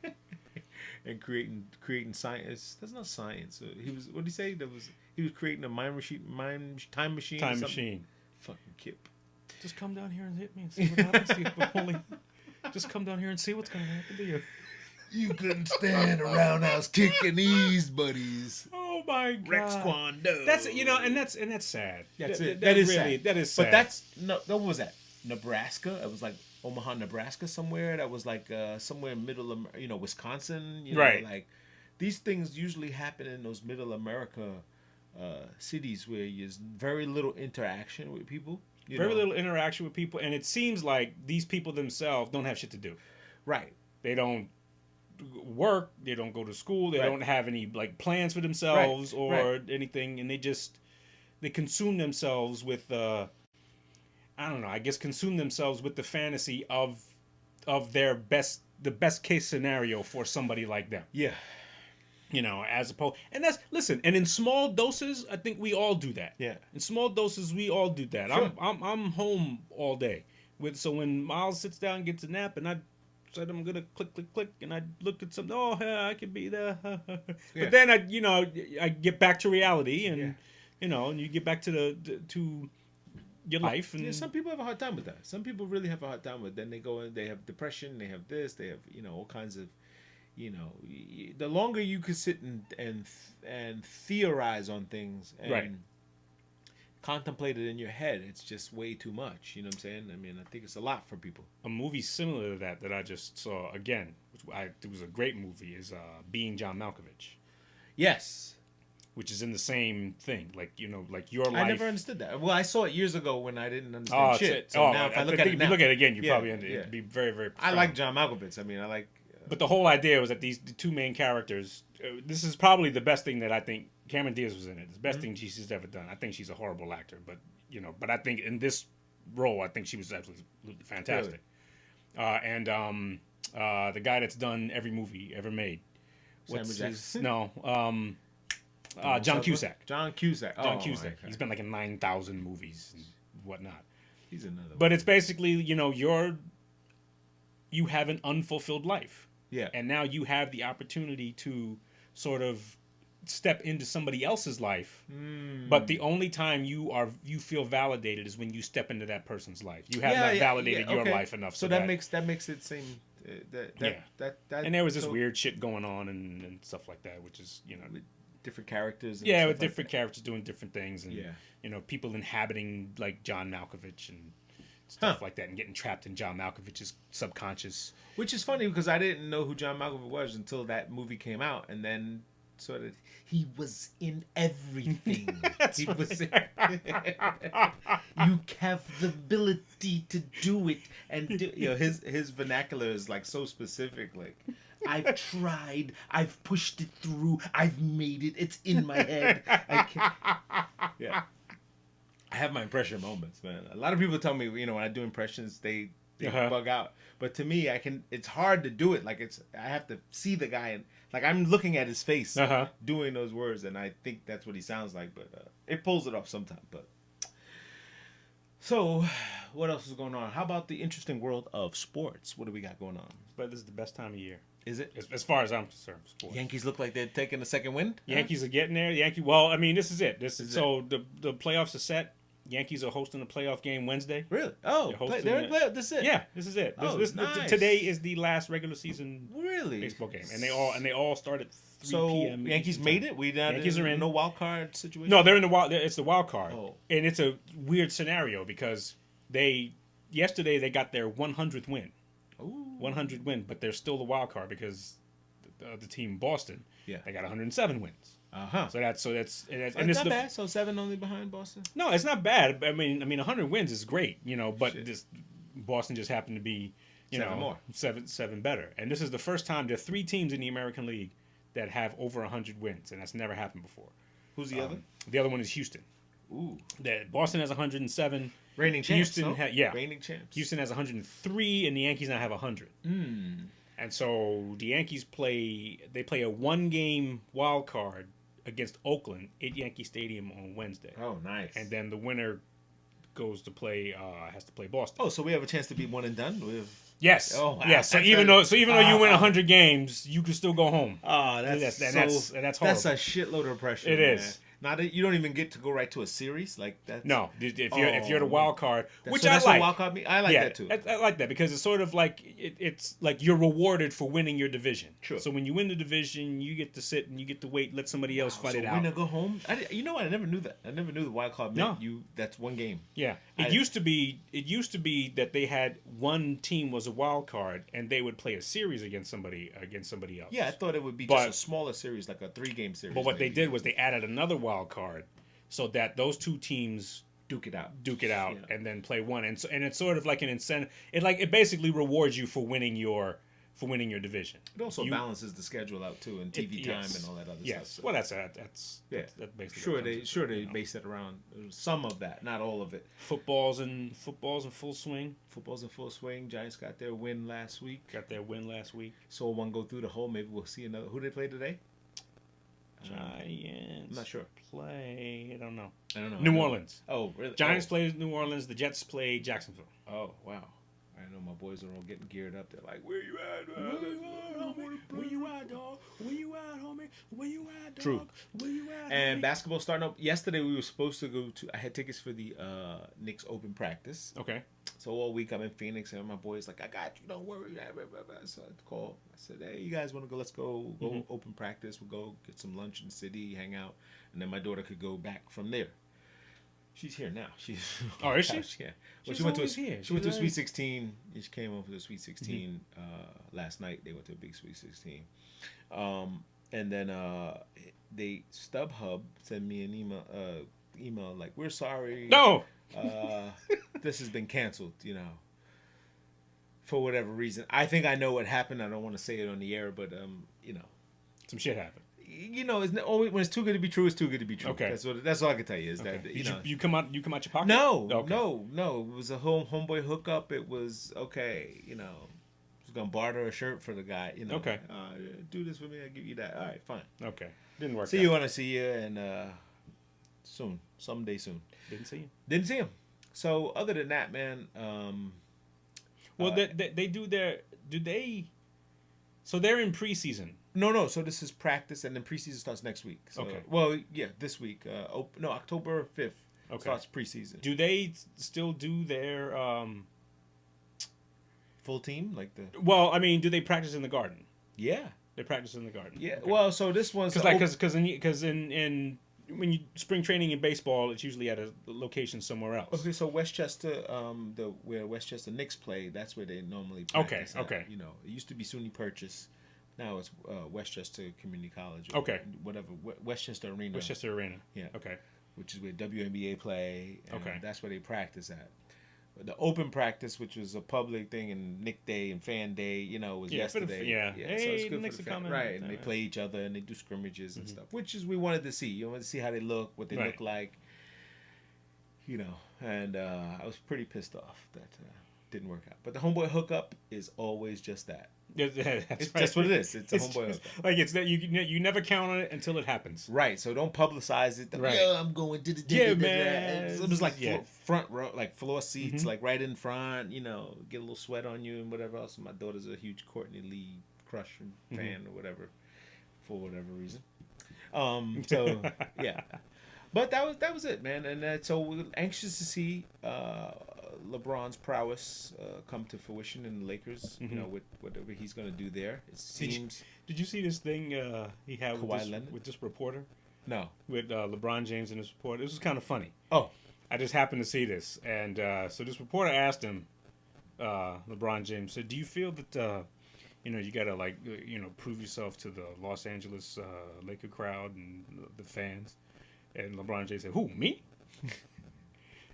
And creating science. That's not science. He was. What did he say? He was creating a time machine. Time machine. Fucking Kip. Just come down here and hit me and see what happens to you. Just come down here and see what's going to happen to you. You couldn't stand around house kicking these buddies. Oh my God. Rex Kwando. That's, you know, and that's sad. That's it. That is really sad. That is sad. But that's what was that? Nebraska. It was like Omaha, Nebraska, somewhere. That was like somewhere in middle of, you know, Wisconsin. You know, right. Like these things usually happen in those middle America cities where there's very little interaction with people. Very little interaction with people, and it seems like these people themselves don't have shit to do. Right. They don't work. They don't go to school. They don't have any like plans for themselves or anything, and they consume themselves with I don't know. I guess consume themselves with the fantasy of the best case scenario for somebody like them. Yeah. You know, as opposed, and listen, and in small doses, I think we all do that. Yeah. In small doses, we all do that. Sure. I'm home all day so when Miles sits down and gets a nap, and I said I'm gonna click, and I look at something. Oh, yeah, I could be there. But then I get back to reality, and and you get back to your life. And some people have a hard time with that. Some people really have a hard time with it. Then they go and they have depression. They have this. They have all kinds of. The longer you could sit and theorize on things and contemplate it in your head, it's just way too much. You know what I'm saying? I mean, I think it's a lot for people. A movie similar to that I just saw again, it was a great movie, is Being John Malkovich. Yes. Which is in the same thing, like like your life. I never understood that. Well, I saw it years ago when I didn't understand shit. So now if I look at it now, if you look at it again, you probably it'd be very, very profound. I like John Malkovich. I mean, I like. But the whole idea was that the two main characters. This is probably the best thing that I think Cameron Diaz was in it. It's the best thing she's ever done. I think she's a horrible actor, but but I think in this role, I think she was absolutely fantastic. Really? And the guy that's done every movie ever made. What's his? No. John Cusack. John Cusack. John Cusack. He's been like in 9,000 movies and whatnot. He's another. But it's basically you have an unfulfilled life. Yeah. And now you have the opportunity to sort of step into somebody else's life. But the only time you feel validated is when you step into that person's life. You have not validated your life enough. So that makes it seem that and there was this weird shit going on and stuff like that, which is with different characters. And with different characters doing different things, and people inhabiting like John Malkovich and stuff like that, and getting trapped in John Malkovich's subconscious. Which is funny because I didn't know who John Malkovich was until that movie came out, and then sort of he was in everything. He was. You have the ability to do it, and his vernacular is like so specific. Like, I've tried, I've pushed it through, I've made it. It's in my head. Yeah. I have my impression moments, man. A lot of people tell me, when I do impressions, they bug out. But to me, it's hard to do it. Like I have to see the guy and like I'm looking at his face doing those words, and I think that's what he sounds like. But it pulls it off sometimes. But so, what else is going on? How about the interesting world of sports? What do we got going on? But this is the best time of year. Is it? As far as I'm concerned, sports. Yankees look like they're taking a second wind. Yankees are getting there. Well, I mean, this is it. The playoffs are set. Yankees are hosting a playoff game Wednesday. Really? Oh, they're in playoff. This is it. Yeah, this is it. Nice. Today is the last regular season really baseball game, and they all start at 3 p.m. Yankees made it. Yankees are in no wild card situation. No, they're in the wild. It's the wild card, and it's a weird scenario because yesterday they got their 100th win. Ooh. 100 win, but they're still the wild card because the team Boston. Yeah. They got 107 wins. So that's and it's not bad. So 7 only behind Boston. No, it's not bad. I mean 100 wins is great, but this Boston just happened to be, seven better. And this is the first time there are 3 teams in the American League that have over 100 wins, and that's never happened before. Who's the other? The other one is Houston. Ooh. Boston has 100. Reigning champs. Houston reigning champs. Houston has 103, and the Yankees now have 100. And so the Yankees play a 1-game wild card against Oakland at Yankee Stadium on Wednesday. Oh, nice. And then the winner has to play Boston. Oh, so we have a chance to be one and done with. Yes. Oh, wow. Yes. So even though you win 100 games, you can still go home. Oh, that's horrible. That's a shitload of pressure. It is. Not that you don't even get to go right to a series like that. No, if you're the wild card, which so I that's like. What wild card mean? I like that too. I like that because it's sort of like it's like you're rewarded for winning your division. Sure. So when you win the division, you get to sit and you get to wait, let somebody else fight it out. Win or go home. I never knew that. I never knew the wild card meant that's 1 game. Yeah. It used to be that they had one team was a wild card and they would play a series against somebody else. Yeah, I thought it would be just a smaller series, like a 3-game series. But what they did was they added another wild card, so that those 2 teams duke it out, and then play one, and it's sort of like an incentive. It basically rewards you for winning your division. It also balances the schedule out too, and TV time and all that other stuff. Yes, well, that's basically they base it around some of that, not all of it. Football's in full swing. Giants got their win last week. Saw one go through the hole. Maybe we'll see another. Who they play today? Giants. I'm not sure. I don't know. New Orleans. Oh, really? Giants play New Orleans. The Jets play Jacksonville. Oh, wow. I know my boys are all getting geared up. They're like, "Where you at, homie? Where you at, dog? Where you at, homie? Where you at, dog? True. Where you at?" And basketball starting up yesterday. We were supposed to go to. I had tickets for the Knicks open practice. Okay. So all week I'm in Phoenix, and my boys like, "I got you. Don't worry." So I called. I said, "Hey, you guys want to go? Let's go open practice. We'll go get some lunch in the city, hang out, and then my daughter could go back from there." She's here now. She's is she? Yeah. Well, she went to a Sweet 16. She came over to the Sweet 16 last night. They went to a big Sweet 16. And then StubHub sent me an email like, "We're sorry. No. This has been canceled, for whatever reason." I think I know what happened. I don't want to say it on the air, but some shit happened. It's always, when it's too good to be true, it's too good to be true. Okay, that's all I can tell you is that you come out your pocket. No, no. It was a homeboy hookup. It was okay. I was gonna barter a shirt for the guy. Okay. Do this for me. I'll give you that. All right, fine. Okay, didn't work. See you when I see you, and someday soon. Didn't see him. So other than that, man. Well, they do their. Do they? So they're in preseason. No. So this is practice, and then preseason starts next week. So, okay. Well, yeah, this week. October 5th starts preseason. Do they still do their full team like the? Well, I mean, do they practice in the garden? Yeah, they practice in the garden. Yeah. Okay. Well, so this one's because in when you spring training in baseball, it's usually at a location somewhere else. Okay, so Westchester, where Westchester Knicks play, that's where they normally practice. Okay. It used to be SUNY Purchase. Now it's Westchester Community College. Whatever. Westchester Arena. Yeah. Okay. Which is where WNBA play. Okay. That's where they practice at. The open practice, which was a public thing, and Nick Day and Fan Day, was yesterday. Hey, so it's good Knicks for the are coming. Right, and they play each other, and they do scrimmages and stuff, which is we wanted to see. You wanted to see how they look, what they look like, and I was pretty pissed off that didn't work out. But the homeboy hookup is always just that. That's what it is. It's a homeboy hookup. Like it's that you never count on it until it happens. Right. So don't publicize it. Right. Yeah, I'm going to the man. It was like front row, like floor seats, like right in front. Get a little sweat on you and whatever else. And my daughter's a huge Courtney Lee crush and fan or whatever, for whatever reason. So yeah. But that was it, man. And so we're anxious to see LeBron's prowess come to fruition in the Lakers. You know, with whatever he's going to do there. It seems. Did you see this thing he had with this reporter? No. With LeBron James and this reporter. This was kind of funny. Oh. I just happened to see this, and so this reporter asked him, LeBron James said, "Do you feel that you gotta prove yourself to the Los Angeles Laker crowd and the fans?" And LeBron James said, "Who, me?"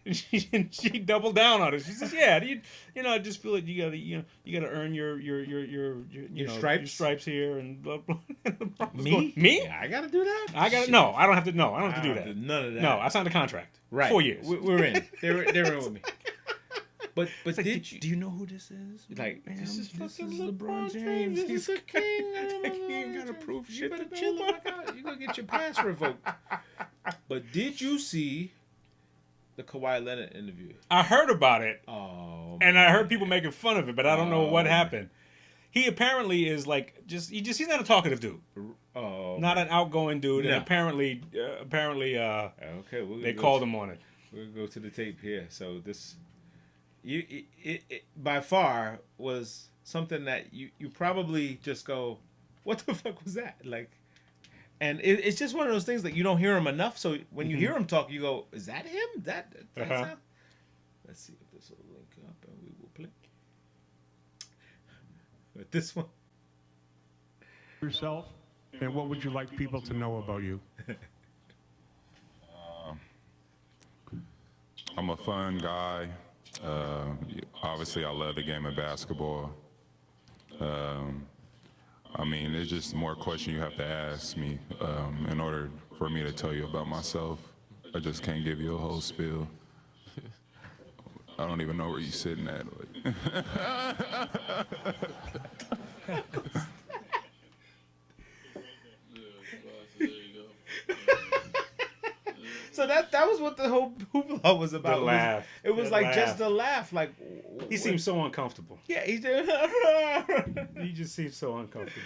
And she doubled down on it. She says, "Yeah, I just feel like you gotta earn your stripes here and blah blah." Me? Me? Yeah, I gotta do that. I don't have to. No, I don't have to do that. None of that. No, I signed a contract. Right. 4 years. We're in. They're in with me. But like, do you know who this is? Like, this is LeBron James. He's a king. He ain't gotta prove shit. You better chill the fuck out. You're gonna get your pass revoked. But did you see the Kawhi Leonard interview? I heard about it. Oh. And I heard people making fun of it, but I don't know what happened. He apparently is like he's not a talkative dude. Oh. Not an outgoing dude. No. And apparently okay, they called him on it. We'll go to the tape here. So this it by far was something that you probably just go, what the fuck was that? Like, and it's just one of those things that you don't hear him enough. So when you hear him talk, you go, is that him? That's how? Let's see if this will link up and we will play. With this one. Yourself, and what would you like people to know about you? I'm a fun guy. Obviously, I love the game of basketball. I mean, there's just more questions you have to ask me in order for me to tell you about myself. I just can't give you a whole spiel. I don't even know where you're sitting at. So that was what the whole hoopla was about. The laugh. It was like just a laugh. Like he seems so uncomfortable. Yeah, he did. He just seems so uncomfortable.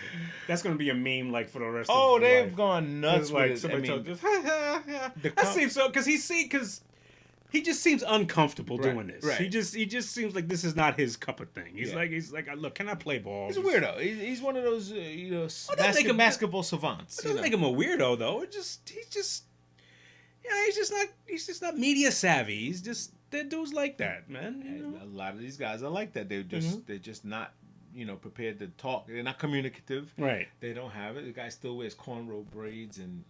That's gonna be a meme like for the rest. Oh, of his they've life. gone nuts. Like with somebody it. that seems so because he just seems uncomfortable doing this. Right. He just seems like this is not his cup of thing. He's like, look, can I play ball? He's a weirdo. He's one of those basketball savants. It doesn't make him a weirdo though. He's just not media savvy. They're dudes like that, man. You know? A lot of these guys are like that. They're just not prepared to talk. They're not communicative. Right. They don't have it. The guy still wears cornrow braids and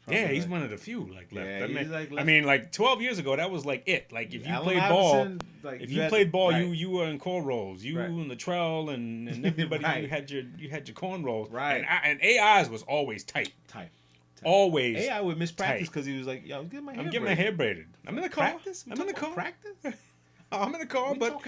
yeah, he's one of the few left. Yeah, I mean, like 12 years ago, that was like it. Like if you Allen played Iverson, ball, like, if you played ball, right. you were in cornrows. You and Latrell and everybody, Right. you had your cornrows. Right. And AI's was always tight. Always. AI would miss practice because he was like, "Yo, I'm getting my hair braided. I'm in the car. Practice? I'm in the car. Practice? I'm in the car, but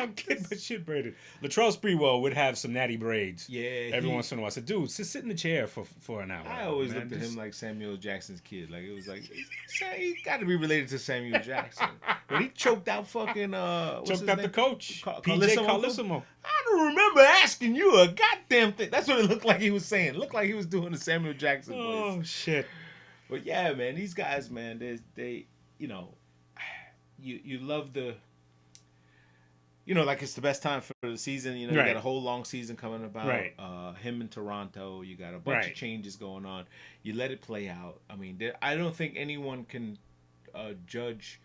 I'm getting my shit braided. Latrell Sprewell would have some natty braids. Yeah. Every once in a while. I said, dude, sit in the chair for an hour. I always looked at him like Samuel Jackson's kid. Like, it was like, he got to be related to Samuel Jackson. When he choked out fucking, choked out the coach, PJ Carlissimo. I don't remember asking you a goddamn thing. That's what it looked like he was saying. It looked like he was doing the Samuel Jackson voice. Oh, shit. But yeah, man, these guys, man, they you love the, like it's the best time for the season. You got a whole long season coming about. Right. Him in Toronto, you got a bunch of changes going on. You let it play out. I mean, I don't think anyone can judge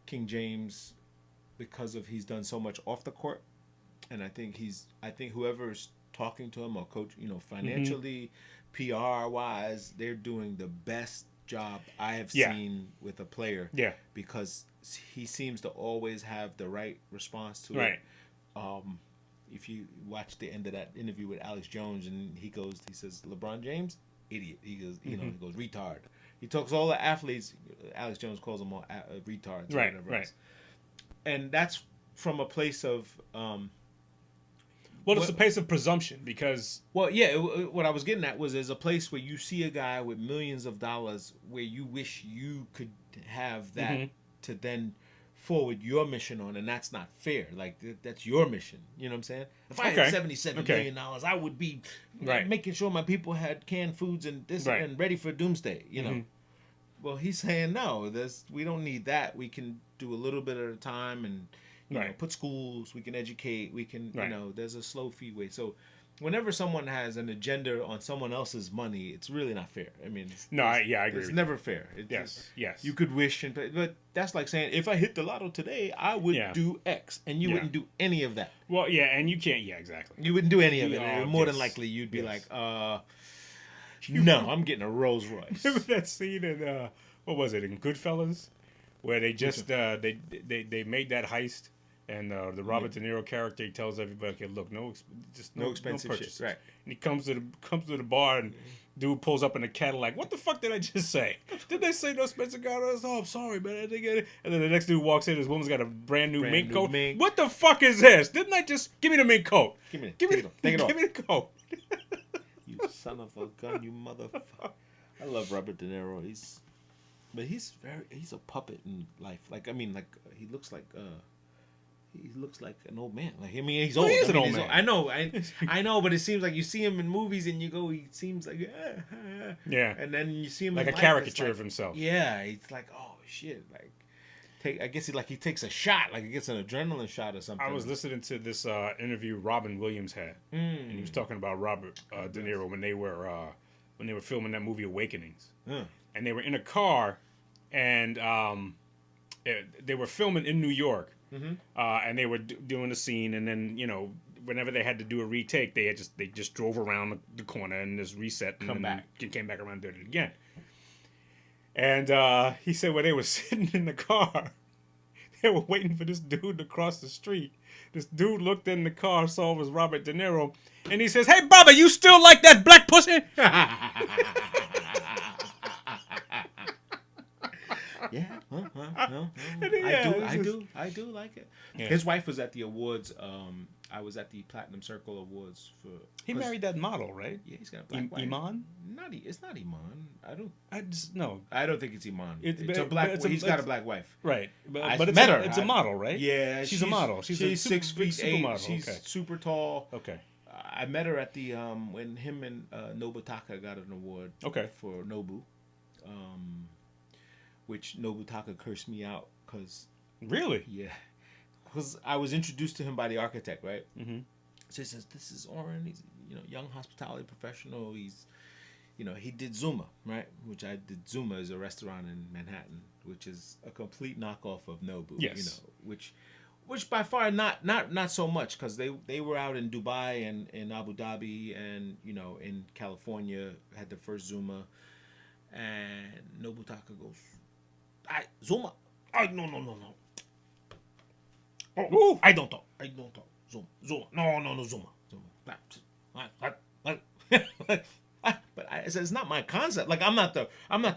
King James because of he's done so much off the court, and I think whoever's talking to him or coach, financially, PR wise, they're doing the best job I have seen with a player. Yeah. Because he seems to always have the right response to it. If you watch the end of that interview with Alex Jones, and he says, LeBron James, idiot. He goes, he goes, retard. He talks all the athletes. Alex Jones calls them all retards. Right. Else. And that's from a place of. It's a place of presumption because. Well, yeah. What I was getting at was there's a place where you see a guy with millions of dollars where you wish you could have that to then forward your mission on, and that's not fair. Like that's your mission. You know what I'm saying? If I had $77 million, I would be making sure my people had canned foods and this and ready for doomsday. You know. Well, he's saying no. We don't need that. We can do a little bit at a time, and you know, put schools. We can educate. We can, you know, there's a slow feed way. So, whenever someone has an agenda on someone else's money, it's really not fair. I mean, I agree. It's never fair. Yes. You could wish, but that's like saying if I hit the lotto today, I would do X, and you wouldn't do any of that. Well, yeah, and you can't. Yeah, exactly. You wouldn't do any of it. More than likely, you'd be like, no, I'm getting a Rolls Royce. Remember that scene in what was it, in Goodfellas, where they just they made that heist, and the Robert De Niro character, he tells everybody, okay, look, no expensive shit, right? And he comes to the bar, and dude pulls up in a Cadillac. What the fuck did I just say? Did they say no expensive car? Oh, I'm sorry, man, I didn't get it. And then the next dude walks in, his woman's got a brand new mink coat. What the fuck is this? Didn't I just give me the mink coat? Give me the coat. You son of a gun, you motherfucker. I love Robert De Niro. He's a puppet in life. Like, I mean, like, he looks like an old man. Like, I mean, he's old. He is an old man. I know, but it seems like you see him in movies and you go, he seems like, yeah. And then you see him like in a life, caricature like, of himself. Yeah, it's like, oh shit, like. I guess he takes a shot, like he gets an adrenaline shot or something. I was listening to this interview Robin Williams had, and he was talking about Robert De Niro when they were filming that movie Awakenings, and they were in a car, and they were filming in New York, and they were doing a scene, and then whenever they had to do a retake, they just drove around the corner and just reset and came back around and did it again. And he said when they were sitting in the car, they were waiting for this dude to cross the street. This dude looked in the car, saw it was Robert De Niro, and he says, "Hey, Baba, you still like that black pussy?" Yeah, I do like it. Yeah. His wife was at the awards. I was at the Platinum Circle Awards for. He married that model, right? Yeah, he's got a black wife. Iman? It's not Iman. I don't think it's Iman. He's got a black wife. Right, but it's a model, right? Yeah, she's a model. She's a 6 feet 8. Supermodel. She's super tall. Okay. I met her at the when him and Nobutaka got an award. Okay. For Nobu, which Nobutaka cursed me out because. Really? Yeah. Because I was introduced to him by the architect, right? Mm-hmm. So he says, "This is Oren. He's young hospitality professional. He's, he did Zuma, right? Which I did. Zuma is a restaurant in Manhattan, which is a complete knockoff of Nobu. Yes. Which by far not so much because they were out in Dubai and in Abu Dhabi and in California had the first Zuma, and Nobutaka goes, Zuma. No. Oh, I don't talk. Zuma. No, Zuma. But I said it's not my concept. Like I'm not the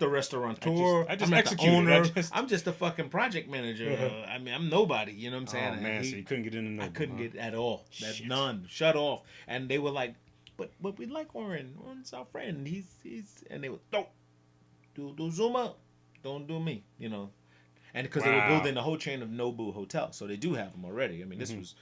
restaurateur. I just I'm not the owner. I'm just a fucking project manager. I mean, I'm nobody. You know what I'm saying? Oh man, so you couldn't get in. I couldn't get at all. None. Shut off. And they were like, but we like Oren. Oren's our friend. He's and they were don't do Zuma. Don't do me. And because they were building the whole chain of Nobu hotels, so they do have them already. I mean, this was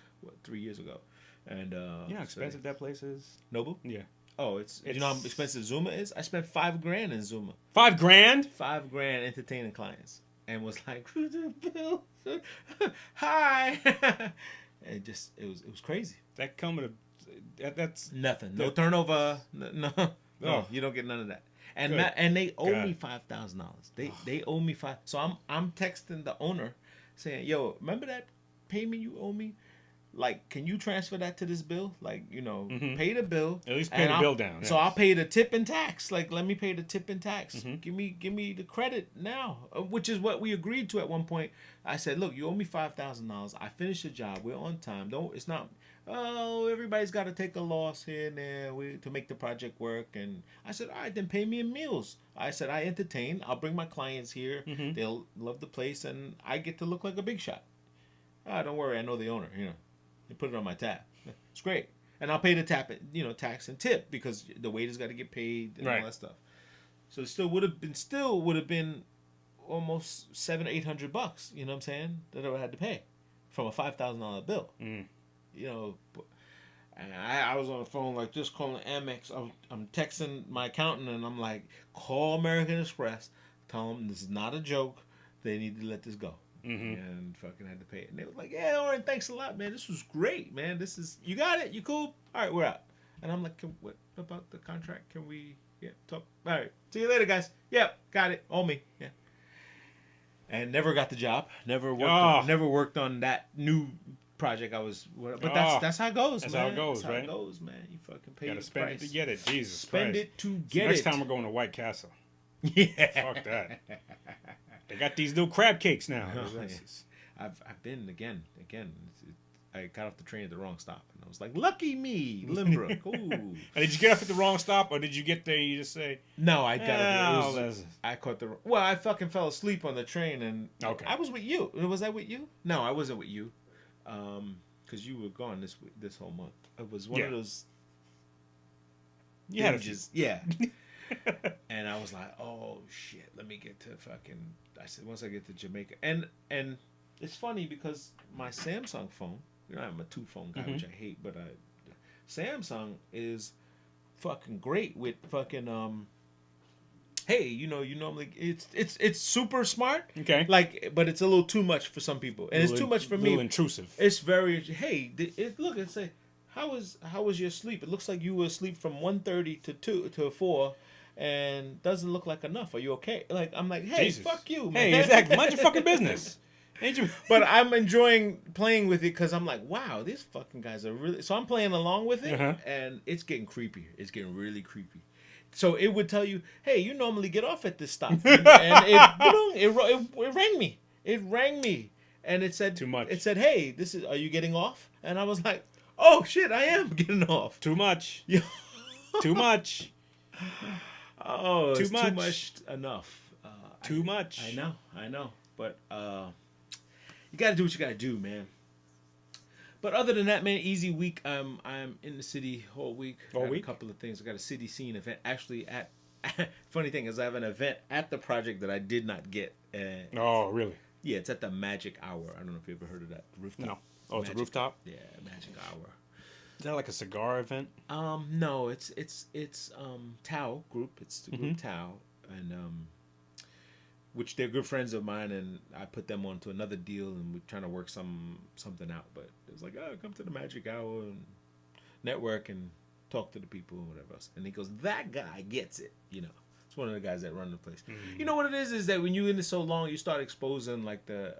3 years ago, and how expensive that place is. Nobu? Yeah. Oh, it's you know how expensive Zuma is? I spent $5,000 in Zuma. $5,000? $5,000 entertaining clients, and was like, Bill, hi, and it was crazy. That coming that's nothing. No turnover. No, you don't get none of that. And they owe me $5,000. They owe me $5,000. So I'm texting the owner, saying, "Yo, remember that payment you owe me? Like, can you transfer that to this bill? Like, pay the bill. At least pay the bill down. So I'll pay the tip and tax. Like, let me pay the tip and tax. Give me the credit now." Which is what we agreed to at one point. I said, "Look, you owe me $5,000. I finished the job. We're on time. It's not. Oh, everybody's got to take a loss here and there to make the project work." And I said, "All right, then pay me in meals." I said, "I entertain. I'll bring my clients here. They'll love the place, and I get to look like a big shot." Don't worry, I know the owner. They put it on my tab. It's great, and I'll pay the tax and tip because the waiter's got to get paid and all that stuff. So it still would have been almost $700-800. You know what I'm saying? That I would have had to pay from a $5,000 bill. And I was on the phone like just calling Amex. I'm texting my accountant and I'm like, call American Express, tell them this is not a joke. They need to let this go. And fucking had to pay it. And they were like, yeah, all right, thanks a lot, man. This was great, man. You got it? You cool? All right, we're out. And I'm like, what about the contract? Can we talk? All right, see you later, guys. Yep, got it. All me. Yeah. And never got the job. Never worked on that new project I was. But that's how it goes, that's man. How it goes, that's right? how it goes, man. You fucking pay. You gotta spend it to get it. Jesus spend Christ. it to get Next it. time we're going to White Castle. Yeah. Fuck that. They got these little crab cakes now. I've been again. I got off the train at the wrong stop, and I was like, "Lucky me, Limbrook." Ooh. And did you get off at the wrong stop, or did you get there and you just say, "No, I got off." I caught the. Well, I fucking fell asleep on the train, and I was with you. Was I with you? No, I wasn't with you, because you were gone this whole month. It was one of those. You had a And I was like, "Oh shit, let me get to fucking." I said, once I get to Jamaica, and it's funny because my Samsung phone. I'm a 2-phone guy, which I hate, but Samsung is fucking great with fucking hey, you normally it's super smart. Okay. But it's a little too much for some people, and it's too much for me. A little intrusive. It's very look and say, how was your sleep? It looks like you were asleep from 1:30 to 2 to 4. And doesn't look like enough. Are you okay? Like I'm like, hey, Jesus. Fuck you, man. Hey, exactly. Mind your fucking business. Ain't you? But I'm enjoying playing with it because I'm like, wow, these fucking guys are really. So I'm playing along with it, and it's getting creepier. It's getting really creepy. So it would tell you, hey, you normally get off at this stop, and it rang me. It rang me, and it said too much. It said, hey, are you getting off? And I was like, oh shit, I am getting off. Too much. Too much. Oh, too much enough. Too much. I know. But you got to do what you got to do, man. But other than that, man, easy week. I'm in the city all week. A couple of things. I got a city scene event. Actually, funny thing is, I have an event at the project that I did not get. Oh, really? Yeah, it's at the Magic Hour. I don't know if you ever heard of that rooftop. No. Oh, it's a rooftop. Yeah, Magic Hour. Is that like a cigar event? No, it's Tao Group. It's the group Tao, and which they're good friends of mine, and I put them onto another deal, and we're trying to work something out. But it was like, oh, come to the Magic Hour and network and talk to the people and whatever else. And he goes, that guy gets it, It's one of the guys that run the place. You know what it is that when you're in this so long, you start exposing like the.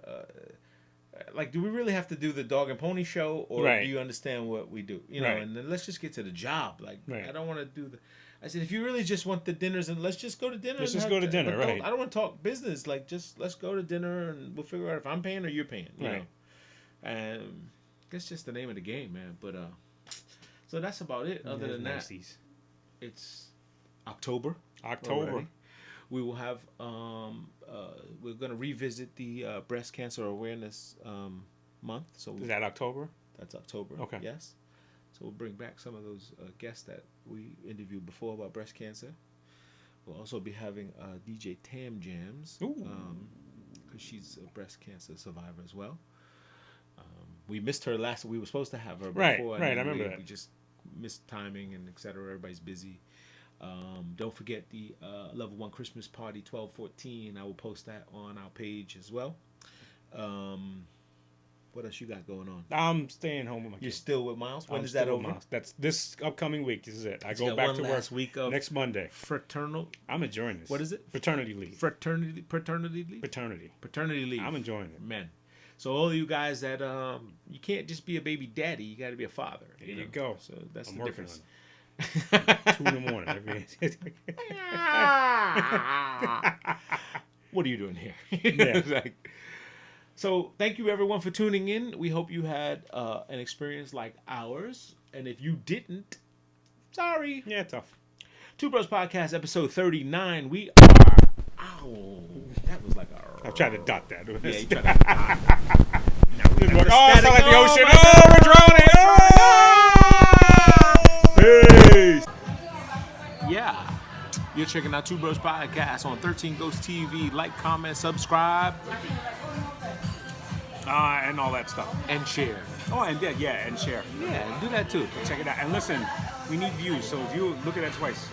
Do we really have to do the dog and pony show, or do you understand what we do? And then let's just get to the job. I don't want to do the. I said, if you really just want the dinners, and let's just go to dinner. Let's just go to dinner, right? I don't want to talk business. Just let's go to dinner, and we'll figure out if I'm paying or you're paying. You know? And that's just the name of the game, man. But so that's about it. Other than that, it's October. Already. We will have. We're going to revisit the breast cancer awareness month. So is that October? That's October. Okay. Yes. So we'll bring back some of those guests that we interviewed before about breast cancer. We'll also be having DJ Tam Jams, because she's a breast cancer survivor as well. We missed her last. We were supposed to have her before. Right. I remember that. We just missed timing and etc. Everybody's busy. Don't forget the Level 1 Christmas Party 12/14. I will post that on our page as well. What else you got going on? I'm staying home with my kids. You're still with Miles? When is that over? That's this upcoming week. This is it. I go back to work week of next Monday. Fraternal. I'm enjoying this. What is it? Fraternity leave. Paternity leave? Paternity leave. I'm enjoying it. Man. So all you guys that you can't just be a baby daddy, you got to be a father. There you go. So that's I'm the working difference. on it. 2 in the morning. What are you doing here? Yeah. So thank you everyone for tuning in. We hope you had an experience like ours. And if you didn't, sorry. Yeah, tough. Two Bros Podcast, episode 39. We are... Ow. That was like a... I'm trying to dot that. Yeah, you tried to dot. It's like the ocean. We're drowning. Peace. Yeah. You're checking out Two Bros Podcast on 13 Ghost TV. Like, comment, subscribe. And all that stuff. And share. Oh, and and share. Yeah, do that too. Check it out. And listen, we need views, so if you look at that twice.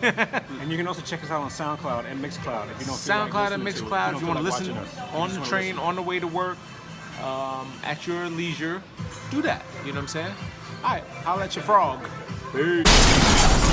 And you can also check us out on SoundCloud and Mixcloud if you don't feel SoundCloud like and listening Mixcloud. If you want to listen on the train, on the way to work, at your leisure, do that. You know what I'm saying? All right, I'll let you frog. Peace.